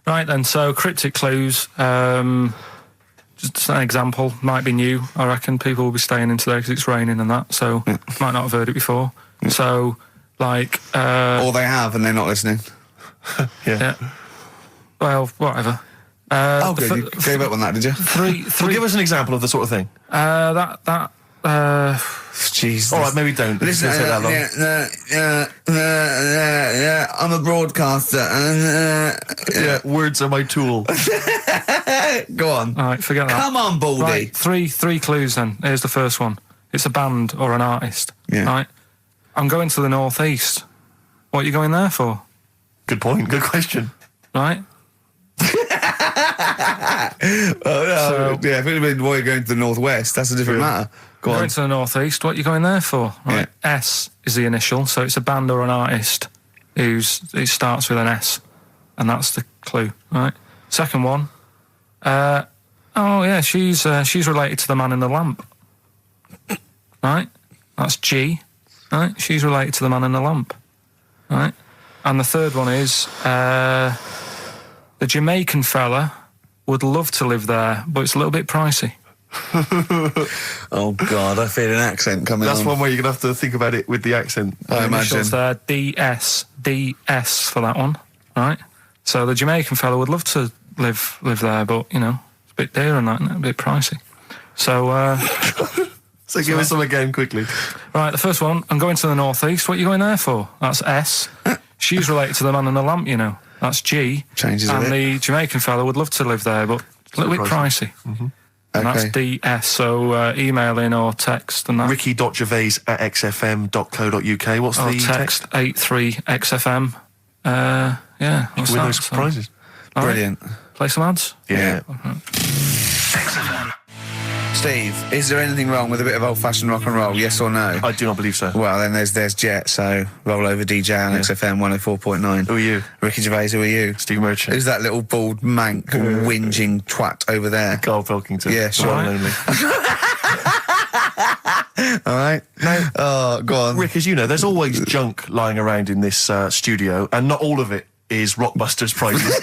Right then, so cryptic clues. Just an example, might be new. I reckon people will be staying in today because it's raining and that, so might not have heard it before. So, like... or they have and they're not listening. Yeah. Well, whatever. Good. You gave up on that, did you? Three. Well, give us an example of the sort of thing. Jeez. All right, maybe don't. Listen, It's gonna take that long. yeah, I'm a broadcaster. Yeah, words are my tool. Go on. All right, forget that. Come on, Baldy. Right, three clues then. Here's the first one. It's a band or an artist. Yeah. Right. I'm going to the northeast. What are you going there for? Good point. Good question. Right. Yeah, if it had been why you're going to the northwest, that's a different matter. Go on. Going to the northeast. What are you going there for? Right. Yeah. S is the initial, so it's a band or an artist it starts with an S, and that's the clue. Right. Second one. She's related to the man in the lamp. Right. That's G. Right. She's related to the man in the lamp. Right. And the third one is the Jamaican fella would love to live there, but it's a little bit pricey. Oh God, I feel an accent coming That's on. one way you're gonna have to think about it with the accent. I imagine. Initials there, DS for that one, right? So the Jamaican fella would love to live there, but you know, it's a bit dear and that, isn't it? A bit pricey. So, So give us some again quickly. right, the first one, I'm going to the northeast. What are you going there for? That's S. She's related to the man in the lamp, you know. That's G. Changes a and bit. the Jamaican fella would love to live there, but a little bit pricey. Mm-hmm. And Okay. that's DS. So email in or text and that. Ricky.gervais@xfm.co.uk. What's or the text 83XFM. Yeah, what's Win that? those So- prizes. All right, Brilliant. play some ads. Yeah. Steve, is there anything wrong with a bit of old-fashioned rock and roll? Yes or no? I do not believe so. Well, then there's Jet. So roll over DJ on XFM 104.9. Who are you? Ricky Gervais. Who are you? Steve Merchant. Who's that little bald mank whinging twat over there? Karl Pilkington. Yeah, The sure. one and only. All right. Now, Oh, go on. Rick, as you know, there's always junk lying around in this studio, and not all of it is Rockbusters prizes.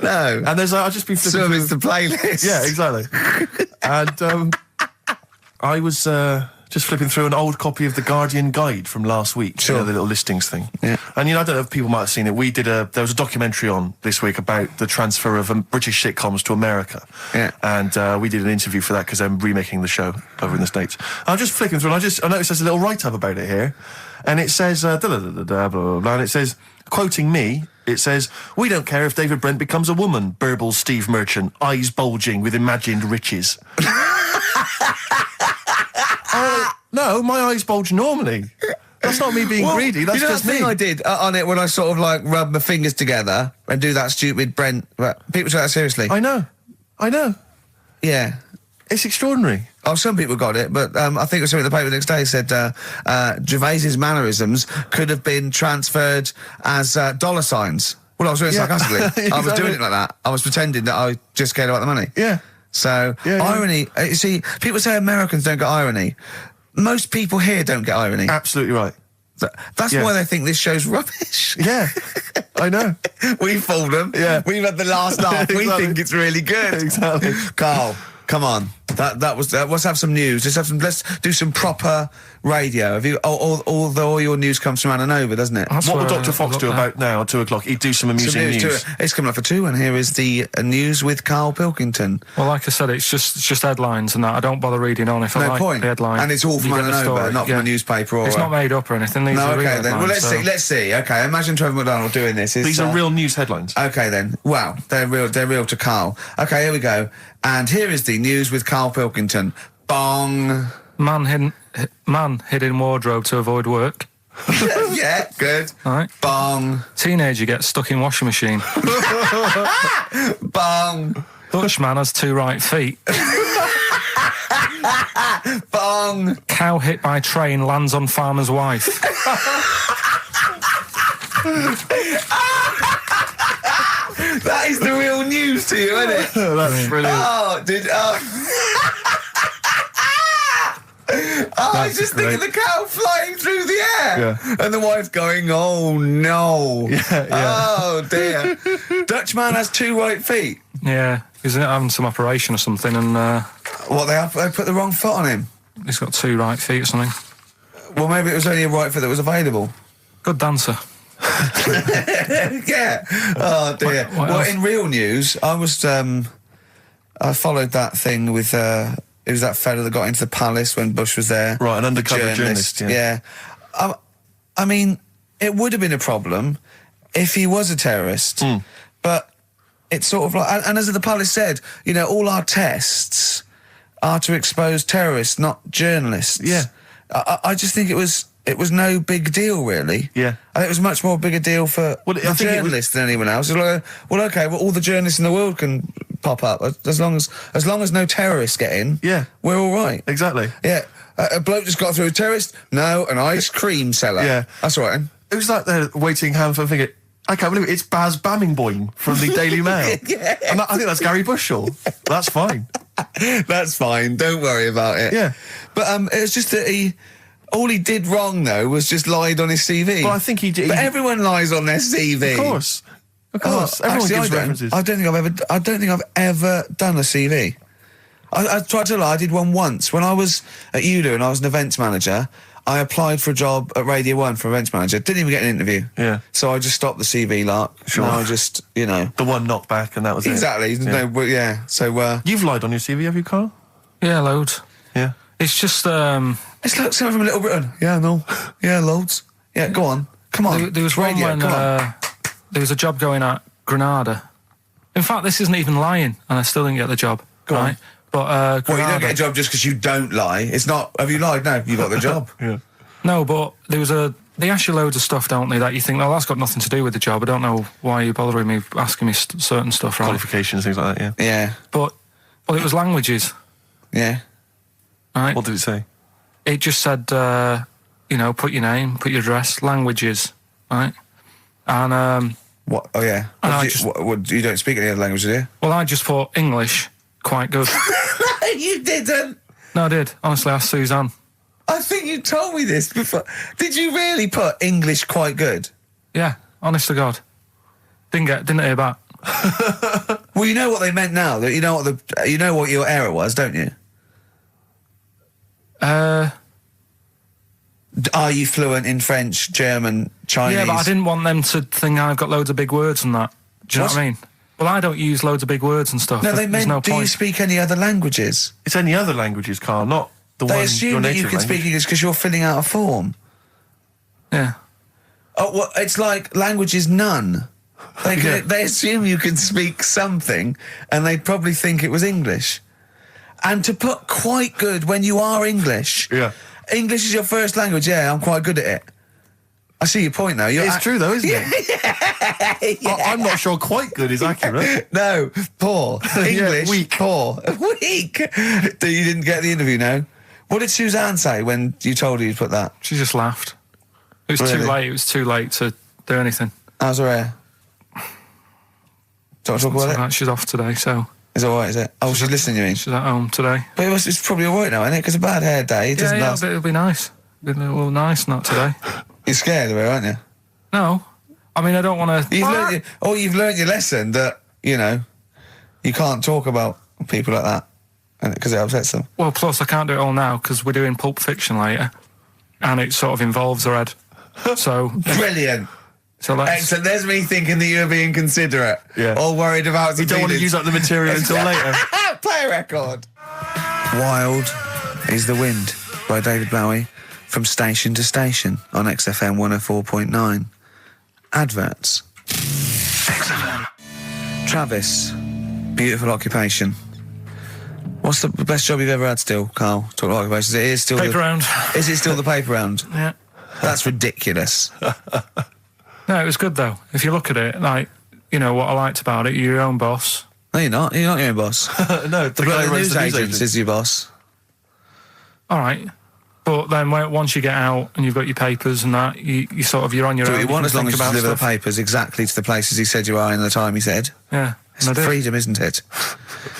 No. And there's I've just been flipping Some through. is the playlist. Yeah, exactly. And I was just flipping through an old copy of the Guardian Guide from last week. Sure. You know, the little listings thing. Yeah. And, you know, I don't know if people might have seen it. There was a documentary on this week about the transfer of British sitcoms to America. Yeah. And we did an interview for that because I'm remaking the show over in the States. I'm just flicking through and I noticed there's a little write-up about it here. And it says, blah, blah, blah, blah, blah, and it says, quoting me, it says, "We don't care if David Brent becomes a woman," burbles Steve Merchant, eyes bulging with imagined riches. No, my eyes bulge normally. That's not me being greedy, that's you know just that me. thing I did on it when I sort of like rub my fingers together and do that stupid Brent... People take that seriously. I know. Yeah. It's extraordinary. Oh, some people got it, but I think it was something in the paper the next day said Gervais's mannerisms could have been transferred as dollar signs Well, I was doing it sarcastically. I was Exactly. doing it like that. I was pretending that I just cared about the money. Yeah. So, irony, you see, people say Americans don't get irony. Most people here don't get irony. Absolutely right. That's why they think this show's rubbish. Yeah, I know. We fooled them. Yeah. We've had the last laugh. We Exactly. think it's really good. Exactly. Carl, come on. Let's have some news. Let's do some proper radio. Have you? All your news comes from Anna Nova, doesn't it? That's What will where Dr. Fox I do got about now at 2 o'clock? He'd do some amusing Some news. too. It's coming up for 2, and here is the news with Karl Pilkington. Well, like I said, it's just headlines and that. I don't bother reading on if I No like point. the headline. And it's all from You get Anna the Nova, story. not from a newspaper or. It's not made up or anything. These No, are real okay then. Well, headlines, so- let's see. Okay, imagine Trevor McDonald doing this. These are real news headlines. Okay then. Wow, they're real to Carl. Okay, here we go. And here is the news with Karl Pilkington. Bong. Man hid in wardrobe to avoid work. Yeah, good. All right. Bong. Teenager gets stuck in washing machine. Bong. Dutchman has 2 right feet. Bong. Cow hit by train lands on farmer's wife. That is the real news to you, isn't it? That's brilliant. I was just thinking the cow flying through the air. Yeah. And the wife going, oh no. Yeah. Oh dear. Dutchman has 2 right feet. Yeah, he's having some operation or something, and What, they put the wrong foot on him? he's got 2 right feet or something. Well, maybe it was only a right foot that was available. Good dancer. Yeah. Oh dear. What Well, else? in real news, I was I followed that thing with it was that fella that got into the palace when Bush was there. Right, an The undercover journalist, yeah. I mean, it would have been a problem if he was a terrorist, but it's sort of like, and as the palace said, you know, all our tests are to expose terrorists, not journalists. Yeah. I just think it was no big deal, really. Yeah. I think it was much more big a deal for Well, I the think it was- journalists than anyone else. It's like, well, okay, well, all the journalists in the world can pop up as long as no terrorists get in. Yeah. We're all right. Exactly. Yeah. A bloke just got through a terrorist. No, an ice cream seller. Yeah. That's all right. It was like they're waiting hand for finger. I can't believe it. It's Baz Bammingboyne from the Daily Mail. Yeah. And I think that's Gary Bushell. That's fine. That's fine. Don't worry about it. Yeah. But it was just that all he did wrong though was just lied on his CV. Well, I think he did. But everyone lies on their CV. Of course. Of course. Oh, Everyone actually, gives references. I don't think I've ever done a CV. I tried to lie. I did one once when I was at ULU and I was an events manager. I applied for a job at Radio 1 for events manager. Didn't even get an interview. Yeah. So I just stopped the CV lark. Sure. No, I just, you know. The one knocked back and that was Exactly. it. Yeah. No, yeah. So You've lied on your CV, have you, Carl? Yeah, loads. Yeah. It's just it's like someone from Little Britain. Yeah, no. Yeah, loads. Yeah, go on. Come on. there was one Radio, when come on. there was a job going at Granada. In fact, this isn't even lying, and I still didn't get the job. Go on. right? But Well, you Granada, don't get a job just because you don't lie. It's not. Have you lied? No, you got the job. Yeah. No, but there was they ask you loads of stuff, don't they, that you think, oh, that's got nothing to do with the job. I don't know why you're bothering me, asking me certain stuff, right? Qualifications, things like that, yeah. Yeah. But, well, it was languages, Yeah. right? What did it say? It just said, you know, put your name, put your address, languages, right? And, What? Oh, yeah. And I What, just- you don't speak any other language, do you? well, I just thought English, quite good. You didn't. No, I did. Honestly, asked Suzanne. I think you told me this before. Did you really put English quite good? Yeah, honest to God. Didn't hear back. Well, you know what they meant now. That you know what your error was, don't you? Are you fluent in French, German, Chinese? Yeah, but I didn't want them to think I've got loads of big words and that. Do you know what I mean? Well, I don't use loads of big words and stuff. No, they There's meant. no Do you point. speak any other languages? It's any other languages, Carl, not the They one your assume that native you can language. speak English because you're filling out a form. Yeah. Oh, well, it's like language is none. They assume you can speak something, and they'd probably think it was English. And to put quite good when you are English. Yeah. English is your first language. Yeah, I'm quite good at it. I see your point now. It's true though, isn't it? I'm not sure quite good is accurate. No, poor. English, weak. poor. Weak. You didn't get the interview, no? What did Suzanne say when you told her you'd put that? She just laughed. It was Really? too late. It was too late to do anything. How's her hair? Do you want to talk about it? Right, she's off today, so... Is it alright, is it? Oh, she's listening, you mean? She's at home today. But it's probably alright now, isn't it? Because a bad hair day, it doesn't last. It'll be nice. It'll be a little nice, not today. You're scared of her, aren't you? No. I mean, I don't want to... You've learned your lesson that, you know, you can't talk about people like that because it upsets them. Well, plus I can't do it all now because we're doing Pulp Fiction later and it sort of involves her head. So... Brilliant. So excellent. There's me thinking that you're being considerate. Yeah. All worried about... You don't want to use up the material until later. Play a record. Wild is the Wind by David Bowie from station to station on XFM 104.9. Adverts. XFM. Travis, beautiful occupation. What's the best job you've ever had still, Carl? Talk about occupations. It is still paper round. Is it still the paper round? Yeah. That's ridiculous. No, it was good though. If you look at it, like, you know, what I liked about it, you're your own boss. No, you're not. You're not your own boss. No, the news agent is your boss. All right. But then once you get out and you've got your papers and that, you're on your own. You want as long as you deliver the papers exactly to the places he said you are in the time he said. Yeah. It's freedom, isn't it?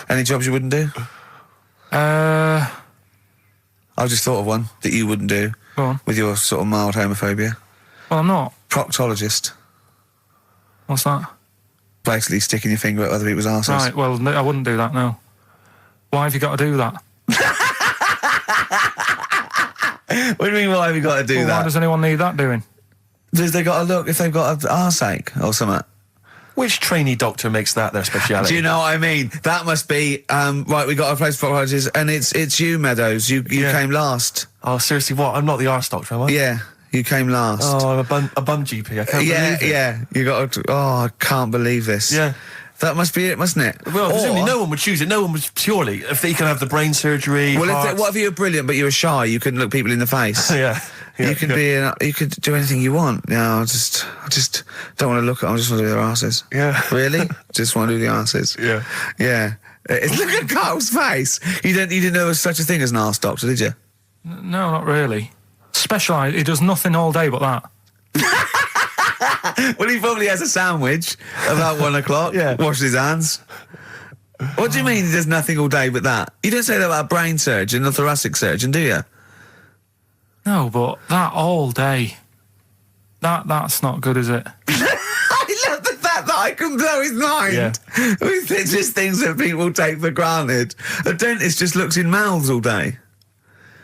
Any jobs you wouldn't do? I just thought of one that you wouldn't do. Go on. With your sort of mild homophobia. Well, I'm not. Proctologist. What's that? Basically sticking your finger at other people's arses. Right, well, no, I wouldn't do that, no. Why have you got to do that? What do you mean, why have you got to do that? Why does anyone need that doing? Because they got to look if they've got an arseache or something. Which trainee doctor makes that their speciality? Do you know what I mean? That must be, right, we got a place for proctologists, and it's you, Meadows. You came last. Oh, seriously, what? I'm not the arse doctor, am I? Yeah, you came last. Oh, I'm a bum GP. I can't believe it. Yeah, you got to, I can't believe this. Yeah. That must be it, mustn't it? Well, presumably no one would choose it. No one would purely. If they can have the brain surgery, well, what if you're brilliant but you were shy? You couldn't look people in the face. Yeah. You could you could do anything you want. No, I just don't want to look at them. I just want to do their asses. Yeah. Really? Just want to do the asses. Yeah. Yeah. Look at Carl's face. You didn't know there was such a thing as an arse doctor, did you? No, not really. Specialised. He does nothing all day but that. Well, he probably has a sandwich about 1 o'clock. Yeah. Washes his hands. What do you mean he does nothing all day but that? You don't say that about a brain surgeon or thoracic surgeon, do you? No, but that all day. That's not good, is it? I love the fact that I can blow his mind. Yeah. With just things that people take for granted. A dentist just looks in mouths all day.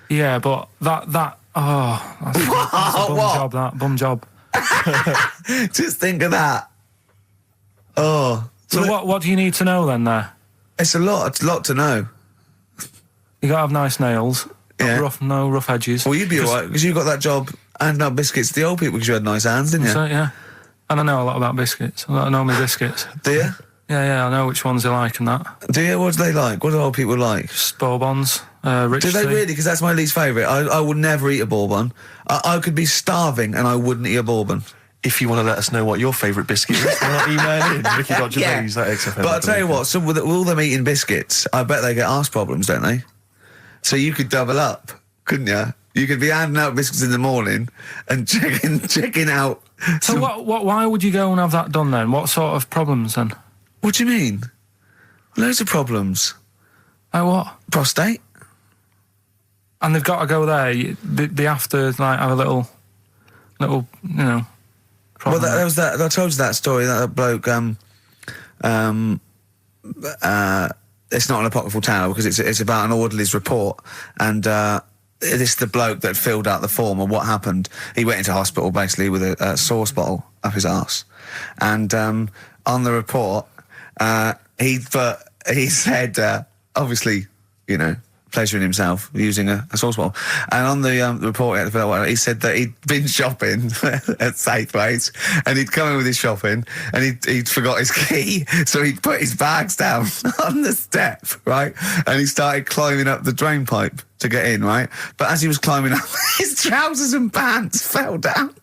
Yeah, but that's a bum job. Just think of that. Oh. So what do you need to know then there? It's a lot to know. You got to have nice nails. Yeah. No rough edges. Well, you'd be alright, because you got that job handing out biscuits to the old people because you had nice hands, didn't you? So, yeah. And I know a lot about biscuits. I know my biscuits. Do you? Yeah, I know which ones they like and that. Do you? What do they like? What do old people like? Bourbons, rich Do they tea. really? Because that's my least favourite. I would never eat a bourbon. I could be starving and I wouldn't eat a bourbon. If you want to let us know what your favourite biscuit is, then email in Ricky.Gervais at XFM. But I'll tell you what, with all them eating biscuits, I bet they get arse problems, don't they? So you could double up, couldn't you? You could be handing out biscuits in the morning and checking out. So why would you go and have that done then? What sort of problems then? What do you mean? Loads of problems. Like what? Prostate. And they've got to go there. They have to like have a little, you know. Well, there was that. I told you that story. That bloke. It's not an apocryphal tale because it's about an orderly's report, and this is the bloke that filled out the form of what happened. He went into hospital basically with a sauce bottle up his arse, and on the report, he said obviously, you know, pleasuring himself using a sauce bottle. And on the report he said that he'd been shopping at Safeways and he'd come in with his shopping and he'd forgot his key, so he'd put his bags down on the step, right? And he started climbing up the drain pipe to get in, right? But as he was climbing up, his trousers and pants fell down.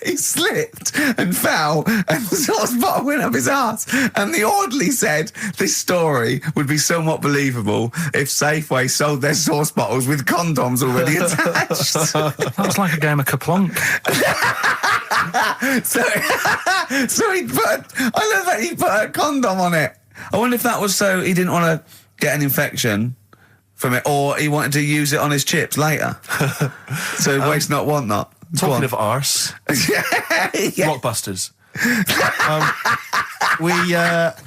He slipped and fell, and the sauce bottle went up his arse. And the orderly said this story would be somewhat believable if Safeway sold their sauce bottles with condoms already attached. That was like a game of Kaplunk. So he put. I love that he put a condom on it. I wonder if that was so he didn't want to get an infection from it, or he wanted to use it on his chips later. So waste not, want not. Talking of arse, Rockbusters.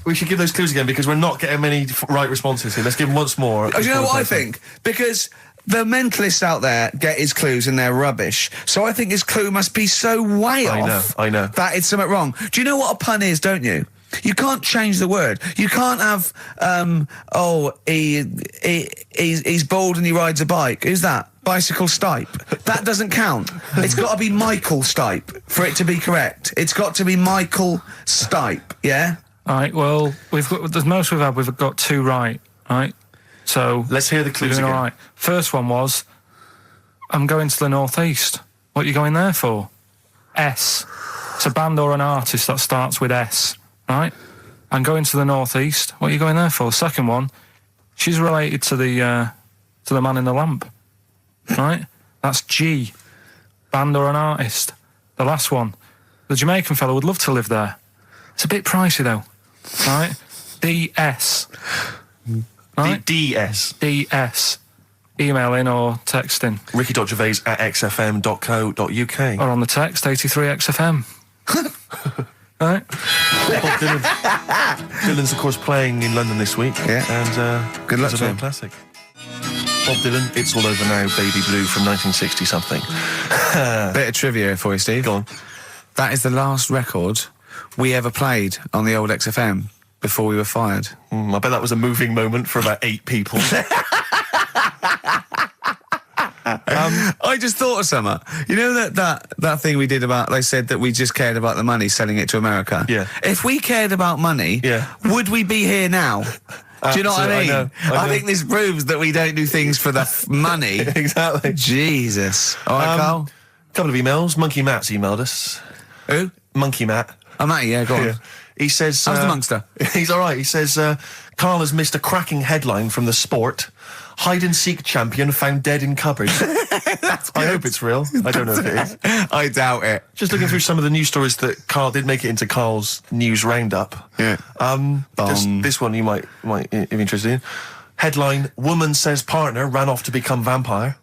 We should give those clues again because we're not getting many right responses here. Let's give them once more. Do you know what I think? Because the mentalists out there get his clues and they're rubbish. So I think his clue must be so way off. I know. That it's something wrong. Do you know what a pun is, don't you? You can't change the word. You can't have, he's bald and he rides a bike. Who's that? Bicycle Stipe. That doesn't count. It's got to be Michael Stipe for it to be correct. It's got to be Michael Stipe, yeah? All right, well, the most we've got 2 right, right? So let's hear the clues again. All right. First one was, I'm going to the northeast. What are you going there for? S. It's a band or an artist that starts with S, right? I'm going to the northeast. What are you going there for? Second one, she's related to the man in the lamp, right? That's G. Band or an artist. The last one, the Jamaican fellow would love to live there. It's a bit pricey though, right? DS. Right? DS. DS. Email in or text in. ricky.gervais@xfm.co.uk. Or on the text, 83XFM. Right? Bob Dylan. Dylan's, of course, playing in London this week. Yeah. And good luck it's to a him. classic. Bob Dylan, It's All Over Now, Baby Blue from 1960-something. Bit of trivia for you, Steve. Go on. That is the last record we ever played on the old XFM before we were fired. I bet that was a moving moment for about 8 people. I just thought of something. You know that thing we did about, they said that we just cared about the money, selling it to America? Yeah. If we cared about money, would we be here now? Do you know what I mean? I know. I think this proves that we don't do things for the money. Exactly. Jesus. All right, Carl? Couple of emails. Monkey Matt's emailed us. Who? Monkey Matt. Oh, Matty, yeah, go on. Yeah. He says... How's the Monkster? He's all right. He says, Carl has missed a cracking headline from The Sport. Hide-and-seek champion found dead in cupboard. I hope it's real. I don't know if it is. I doubt it. Just looking through some of the news stories that Carl did make it into Carl's news roundup. Yeah. Just this one you might be interested in. Headline, woman says partner ran off to become vampire.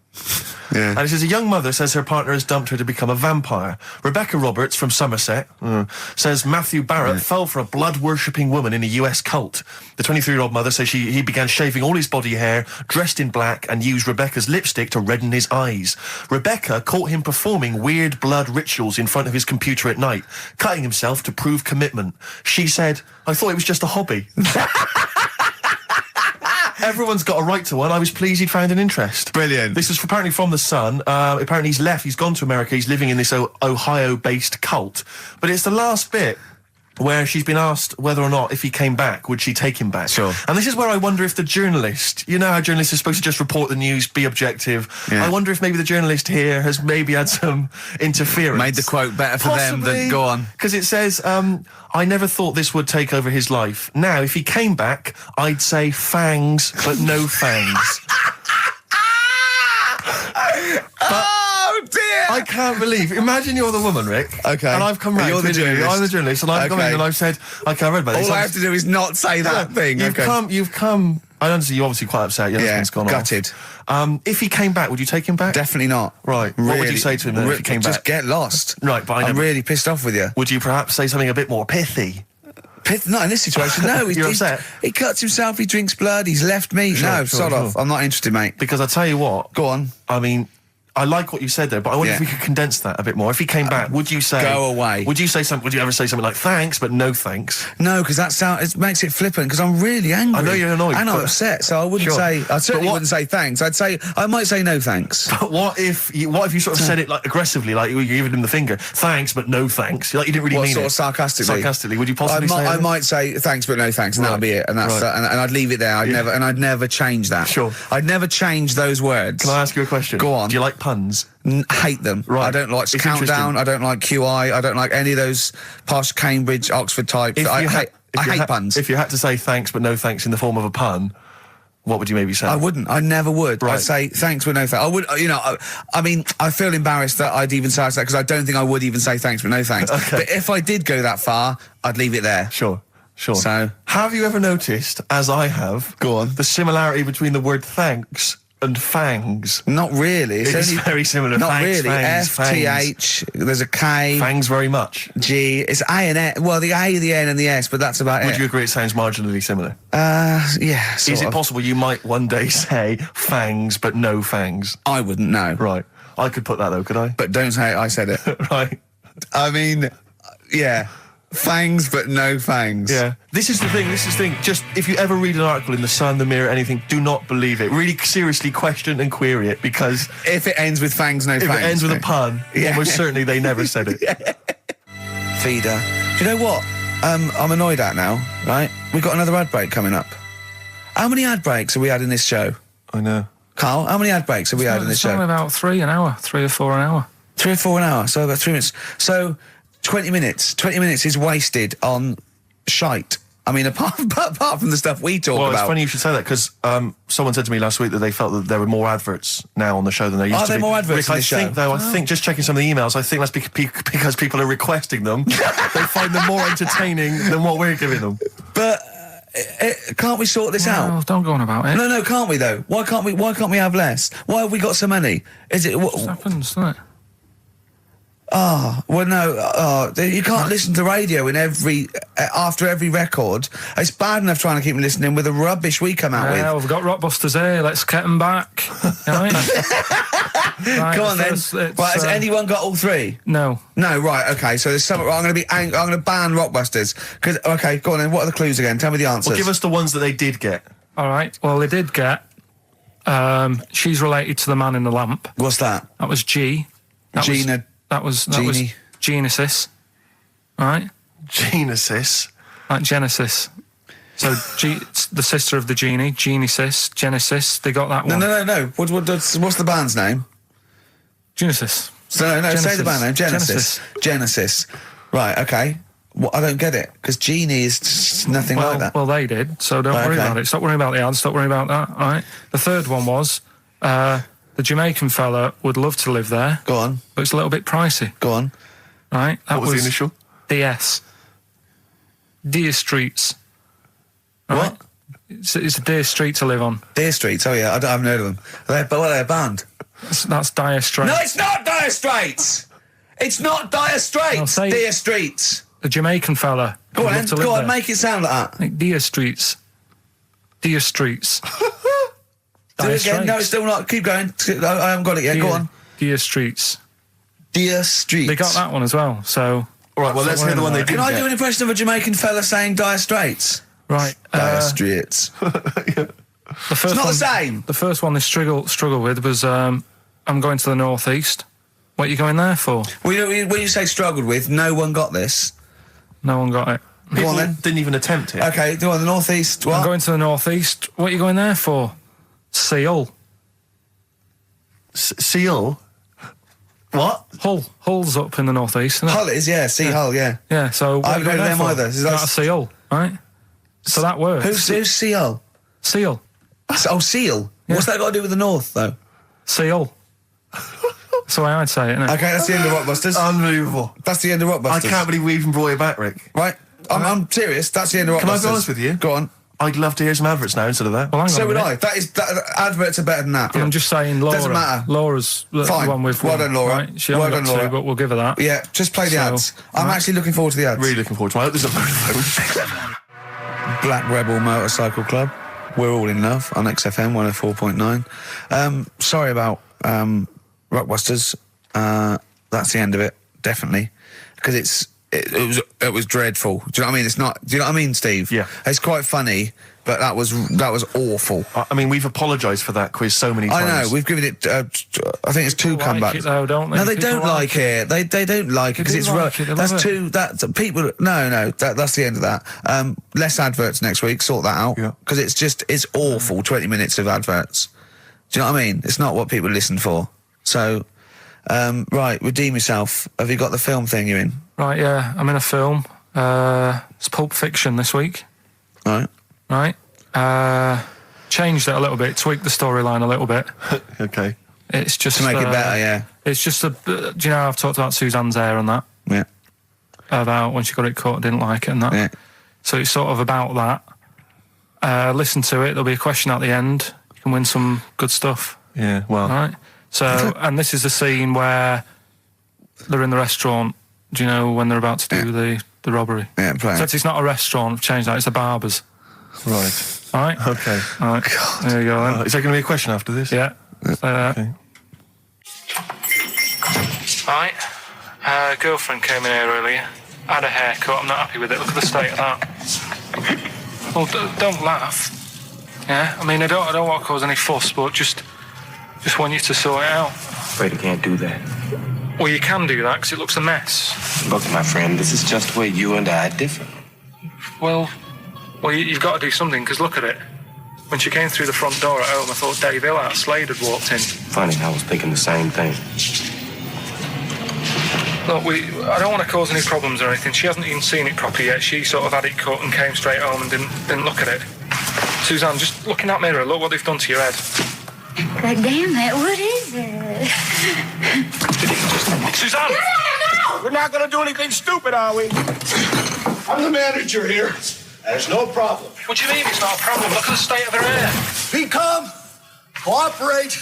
Yeah. And it says, a young mother says her partner has dumped her to become a vampire. Rebecca Roberts from Somerset says Matthew Barrett fell for a blood-worshipping woman in a US cult. The 23-year-old mother says he began shaving all his body hair, dressed in black, and used Rebecca's lipstick to redden his eyes. Rebecca caught him performing weird blood rituals in front of his computer at night, cutting himself to prove commitment. She said, I thought it was just a hobby. Everyone's got a right to one. I was pleased he'd found an interest. Brilliant. This is apparently from The Sun. Apparently he's left. He's gone to America. He's living in this Ohio-based cult. But it's the last bit where she's been asked whether or not, if he came back, would she take him back? Sure. And this is where I wonder if the journalist, you know how journalists are supposed to just report the news, be objective. Yeah. I wonder if maybe the journalist here has maybe had some interference. Made the quote better for them than go on. Because it says, I never thought this would take over his life. Now, if he came back, I'd say fangs, but no fangs. Oh, dear! I can't believe. Imagine you're the woman, Rick. Okay. And I've come round. You're the journalist. I'm the journalist, and I've come in and I've said, okay, I read about this. All I have to do is not say that thing. You've come. I understand you're obviously quite upset. Your husband's gone gutted. off. If he came back, would you take him back? Definitely not. Right. Really, What would you say to him then if he came back? Just get lost. Right, but I'm really pissed off with you. Would you perhaps say something a bit more pithy? Not in this situation, no. You're upset? He cuts himself, he drinks blood, he's left me. Sure, Sod off. I'm not interested, mate. Because I tell you what. Go on. I mean, I like what you said there, but I wonder if we could condense that a bit more. If he came back, would you say... Go away. Would you ever say something like, thanks, but no thanks? No, because it makes it flippant, because I'm really angry. I know you're annoyed. And I'm upset, so I wouldn't say... I certainly wouldn't say thanks. I might say no thanks. But what if you sort of said it like aggressively, like you're giving him the finger, thanks, but no thanks? Like you didn't really mean sort it. of sarcastically? Sarcastically, would you possibly say I might say thanks, but no thanks, and that'll be it. And that's and I'd leave it there. I'd never change that. Sure. I'd never change those words. Can I ask you a question? Go on. Do you like puns? Hate them. Right. I don't like It's Countdown. I don't like QI. I don't like any of those posh Cambridge, Oxford types. I hate puns. If you had to say thanks but no thanks in the form of a pun, what would you maybe say? I wouldn't. I never would. Right. I'd say thanks, but no thanks. I would, I mean, I feel embarrassed that I'd even say that because I don't think I would even say thanks, but no thanks. Okay. But if I did go that far, I'd leave it there. Sure. So, have you ever noticed, as I have, go on, the similarity between the word thanks and fangs? Not really. It's only very similar. Not Thanks, really. fangs, FTH. There's a K. Fangs very much. G. It's A and S. Well, the A, the N, and the S, but that's about it. Would you agree it sounds marginally similar? Yeah. Is it possible you might one day say fangs but no fangs? I wouldn't know. Right. I could put that though, could I? But don't say I said it. Right. I mean, yeah. Fangs, but no fangs. Yeah. This is the thing. Just, if you ever read an article in The Sun, The Mirror, anything, do not believe it. Really seriously question and query it, because if it ends with fangs, no fangs. If it ends with a pun, almost certainly they never said it. Feeder. Do you know what? I'm annoyed at now, right? We've got another ad break coming up. How many ad breaks have we had in this show? I know. Carl, how many ad breaks have we had in this show? It's only about 3 an hour, 3 or 4 an hour. 3 or 4 an hour, so about 3 minutes. So 20 minutes. 20 minutes is wasted on shite. I mean, apart from the stuff we talk about. Well, it's funny you should say that, because someone said to me last week that they felt that there were more adverts now on the show than there used to be. Are there more adverts in the show? I think, just checking some of the emails, I think that's because people are requesting them. They find them more entertaining than what we're giving them. But can't we sort this out? Don't go on about it. No, can't we though? Why can't we have less? Why have we got so many? Is it what happens, doesn't it? Well, no, you can't listen to radio in after every record. It's bad enough trying to keep me listening with the rubbish we come out with. Yeah, we've got Rockbusters here. Let's get them back. Right? Come on then. Right, has anyone got all 3? No. No, right, okay. So there's some. I'm going to ban Rockbusters. Okay, go on then. What are the clues again? Tell me the answers. Well, give us the ones that they did get. All right. Well, they did get. She's related to the man in the lamp. What's that? That was G. Gina. That was Genesis, right? Genesis, like Genesis. So it's the sister of the genie, Genesis. They got that one. No. What's the band's name? Genesis. So no, Genesis. say the band name. Genesis. Right. Okay. Well, I don't get it, because Genie is just nothing like that. Well, they did. So don't worry about it. Stop worrying about the ads. Stop worrying about that. All right. The third one was. The Jamaican fella would love to live there. Go on. But it's a little bit pricey. Go on. Right? What was the initial? DS. Deer Streets. Right? What? It's a Deer Street to live on. Deer Streets, oh yeah, I haven't heard of them. They're a band. That's Dire Straits. No, it's not Dire Straits! It's not Dire Straits! Deer Streets. The Jamaican fella. Go on, make it sound like that. Like Deer Streets. Deer Streets. Do it again. No, it's still not. Keep going. I haven't got it yet. Go on. Deer Streets. Deer Streets. They got that one as well, so... All right, well, let's hear the one they did. Can I do an impression of a Jamaican fella saying Dire Straits? Right. Dire Straits. The first it's not one, the same. The first one they struggled with was, I'm going to the northeast. What are you going there for? Well, when you say struggled with, no one got this. No one got it. Go on then. Didn't even attempt it. Okay, go on, the northeast. What? I'm going to the northeast. What are you going there for? Seal. Seal? What? Hull's up in the northeast, isn't it? Hull is, yeah. Hull, yeah. Yeah, so I haven't heard of them either. Is that a seal, right? So that works. Who's Seal? Seal. Oh, Seal. Yeah. What's that got to do with the north, though? Seal. That's the way I'd say it, isn't it? Okay, that's the end of Rockbusters. Unbelievable. That's the end of Rockbusters. I can't believe we even brought it back, Rick. Right. I'm serious. That's the end of Rockbusters. Can I be honest with you? Go on. I'd love to hear some adverts now instead of that. Well, hang on so would I. Adverts are better than that. I'm just saying, Laura. Doesn't matter. Laura's the one with. Well done, Laura. Right? She only got 2, but we'll give her that. Yeah, just play the ads. I'm actually looking forward to the ads. Really looking forward to it. I hope there's a microphone. Black Rebel Motorcycle Club. We're all in love on XFM 104.9. Sorry about Rockbusters. That's the end of it, definitely, because it was dreadful. Do you know what I mean? It's not. Do you know what I mean, Steve? Yeah. It's quite funny, but that was awful. I mean, we've apologised for that quiz so many times. I know. We've given it. I think it's 2 comebacks. Like it though, don't they? No, they don't like it. They don't like it because it's like it, that's too. That's people. No. That's the end of that. Less adverts next week. Sort that out because it's awful. 20 minutes of adverts. Do you know what I mean? It's not what people listen for. So, right, redeem yourself. Have you got the film thing you're in? Right, yeah, I'm in a film. It's Pulp Fiction this week. Right. Right. changed it a little bit, tweaked the storyline a little bit. Okay. It's just To make it better, yeah. It's just do you know I've talked about Suzanne's hair and that? Yeah. About when she got it cut, didn't like it and that. Yeah. So it's sort of about that. Listen to it. There'll be a question at the end. You can win some good stuff. Yeah, well. Right. So, and this is the scene where they're in the restaurant. Do you know when they're about to do the robbery? Yeah, play So it. it's not a restaurant. I've changed that. It's a barber's. Right. All right. Okay. All right. There you go then. Is there going to be a question after this? Yeah. Stay there. Okay. Right. Girlfriend came in here earlier. Had a haircut. I'm not happy with it. Look at the state of that. Well, don't laugh. Yeah. I mean, I don't want to cause any fuss, but just want you to sort it out. Afraid I can't do that. Well, you can do that because it looks a mess. Look, my friend, this is just where you and I differ. Well, you've got to do something because look at it. When she came through the front door at home, I thought Dave Hill out Slade had walked in. Funny, I was thinking the same thing. Look, I don't want to cause any problems or anything. She hasn't even seen it properly yet. She sort of had it cut and came straight home and didn't look at it. Suzanne, just look in that mirror. Look what they've done to your head. God damn it, what is it? Suzanne! We're not gonna do anything stupid, are we? I'm the manager here. There's no problem. What do you mean it's not a problem? Look at the state of her hair. Be calm, cooperate,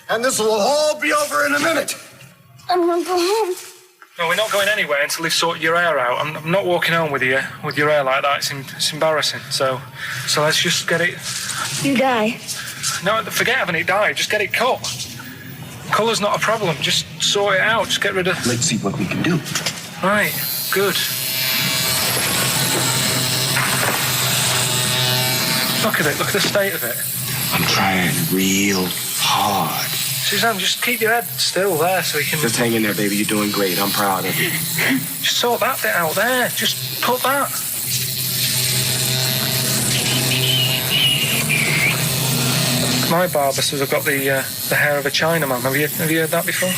and this will all be over in a minute. I want to go home. No, we're not going anywhere until they've sorted your hair out. I'm not walking home with you with your hair like that. It's embarrassing. So let's just get it. You die. No, forget having it dyed. Just get it cut. Colour's not a problem. Just sort it out. Just get rid of. Let's see what we can do. Right. Good. Look at it. Look at the state of it. I'm trying real hard. Suzanne, just keep your head still there so you can. Just hang in there, baby. You're doing great. I'm proud of you. Just sort that bit out there. Just put that. My barber says I've got the hair of a Chinaman. Have you heard that before?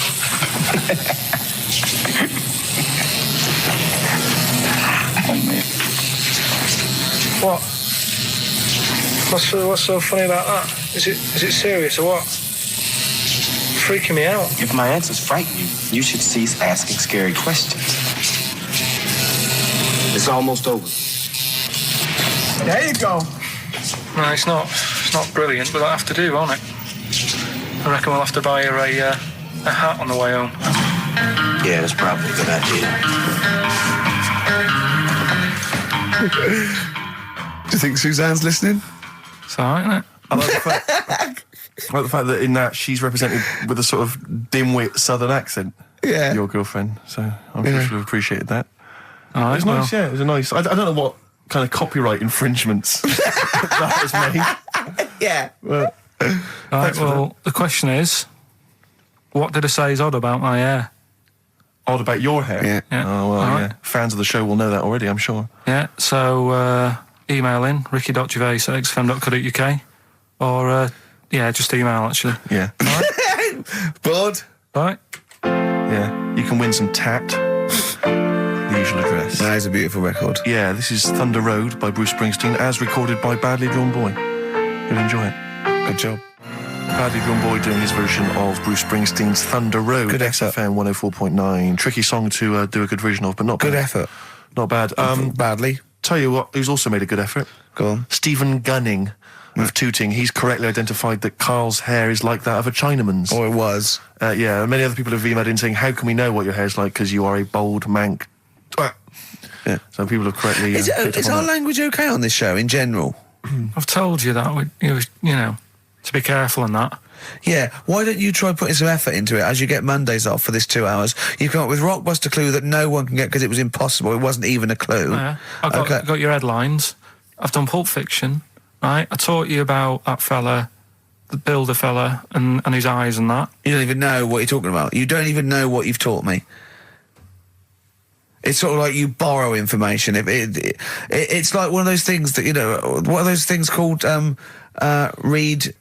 What? What's so funny about that? Is it serious or what? Freaking me out. If my answers frighten you, you should cease asking scary questions. It's almost over. There you go. No, it's not brilliant, but that'll have to do, won't it? I reckon we'll have to buy her a hat on the way home. Yeah, that's probably a good idea. Do you think Suzanne's listening? It's all right, isn't it? I like the fact that in that she's represented with a sort of dimwit southern accent. Yeah. Your girlfriend. So I'm sure she'll have appreciated that. All right, It was nice, yeah. It was a nice. I don't know what kind of copyright infringements that was made. Yeah. Well, Right, well, the question is, what did I say is odd about my hair? odd about your hair. Yeah. Yeah. Oh well, All yeah. right. Fans of the show will know that already, I'm sure. Yeah, so email in, ricky.gervais@xfm.co.uk or, just email, actually. Yeah. Bored? Right? Yeah. You can win some tat. The usual address. That is a beautiful record. Yeah, this is Thunder Road by Bruce Springsteen, as recorded by Badly Drawn Boy. You'll enjoy it. Good job. Badly Drawn Boy doing his version of Bruce Springsteen's Thunder Road. Good effort. XFM 104.9. Tricky song to do a good version of, but not Good bad. effort. Not bad. Badly. Tell you what, who's also made a good effort? Go on. Stephen Gunning of Tooting. He's correctly identified that Carl's hair is like that of a Chinaman's. Or it was. Yeah, many other people have emailed in saying, how can we know what your hair's like? Because you are a bold mank. Yeah. So people have correctly... Is our language okay on this show in general? I've told you that, to be careful on that. Yeah, why don't you try putting some effort into it as you get Mondays off for this 2 hours? You come up with Rockbuster clue that no one can get because it was impossible. It wasn't even a clue. Yeah. I've got your headlines. I've done Pulp Fiction, right? I taught you about that fella, the builder fella, and his eyes and that. You don't even know what you're talking about. You don't even know what you've taught me. It's sort of like you borrow information. It's like one of those things that, what are those things called? Read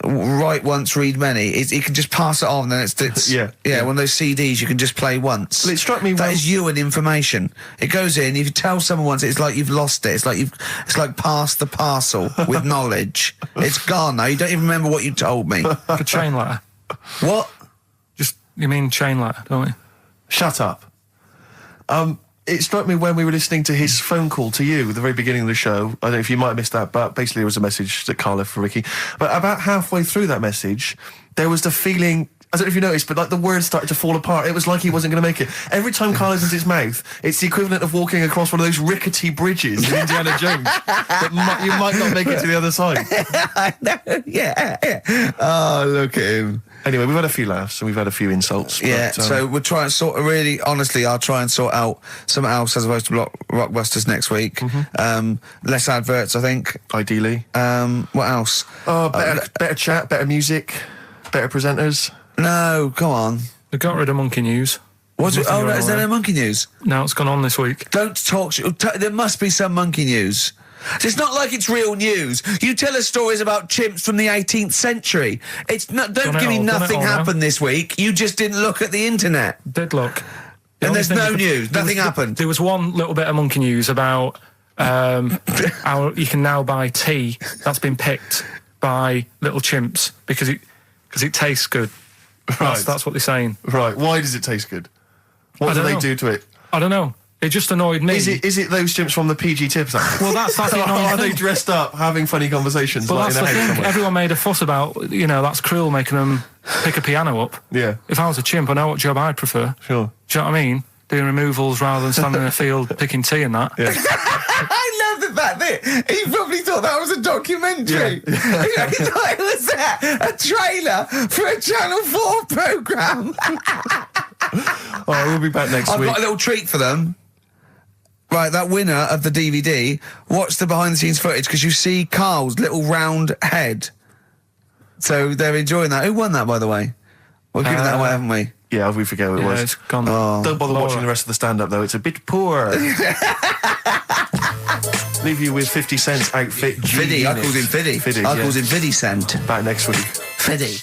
write once, read many. You can just pass it on, then it's Yeah. One of those CDs you can just play once. Well, it struck me that is you and information. It goes in. If you tell someone once, it's like you've lost it. It's like passed the parcel with knowledge. It's gone now. You don't even remember what you told me. A chain letter. What? You mean chain letter, don't you? Shut up. It struck me when we were listening to his phone call to you at the very beginning of the show. I don't know if you might have missed that, but basically it was a message that Karl left for Ricky. But about halfway through that message, there was the feeling, I don't know if you noticed, but like the words started to fall apart. It was like he wasn't going to make it. Every time Karl opens his mouth, it's the equivalent of walking across one of those rickety bridges in Indiana Jones. That you might not make it to the other side. I know, yeah. Oh, look at him. Anyway, we've had a few laughs and we've had a few insults. Yeah, but, so we'll try and honestly, I'll try and sort out something else as opposed to Rockbusters next week. Mm-hmm. Less adverts, I think. Ideally. What else? Oh, better chat, better music, better presenters. No, come on. They got rid of Monkey News. What's it? Oh, is there no Monkey News? No, it's gone on this week. Don't talk. There must be some Monkey News. It's not like it's real news. You tell us stories about chimps from the 18th century. It's not. Don't give me nothing happened this week. You just didn't look at the internet. Did look. And there's no news. Nothing happened. There was one little bit of Monkey News about how you can now buy tea that's been picked by little chimps because it tastes good. Right. That's what they're saying. Right. Why does it taste good? What do they do to it? I don't know. It just annoyed me. Is it those chimps from the PG Tips Act? Well, that's the annoying Are thing. they dressed up, having funny conversations? But like that's in a the house thing. somewhere? Everyone made a fuss about, that's cruel making them pick a piano up. Yeah. If I was a chimp, I know what job I'd prefer. Sure. Do you know what I mean? Doing removals rather than standing in a field picking tea and that. Yeah. I love the fact that he probably thought that was a documentary. Yeah. He thought it was a trailer for a Channel 4 programme. Oh, we'll be back next I've week. got a little treat for them. Right, that winner of the DVD, watch the behind-the-scenes footage because you see Karl's little round head. So they're enjoying that. Who won that, by the way? We're giving that away, haven't we? Yeah, we forget what it was. It's gone. Oh. Don't bother watching the rest of the stand-up, though. It's a bit poor. Leave you with 50 Cent's outfit. Fiddy, I called him Fiddy. Fiddy, I called him Fiddy Cent. Back next week. Fiddy.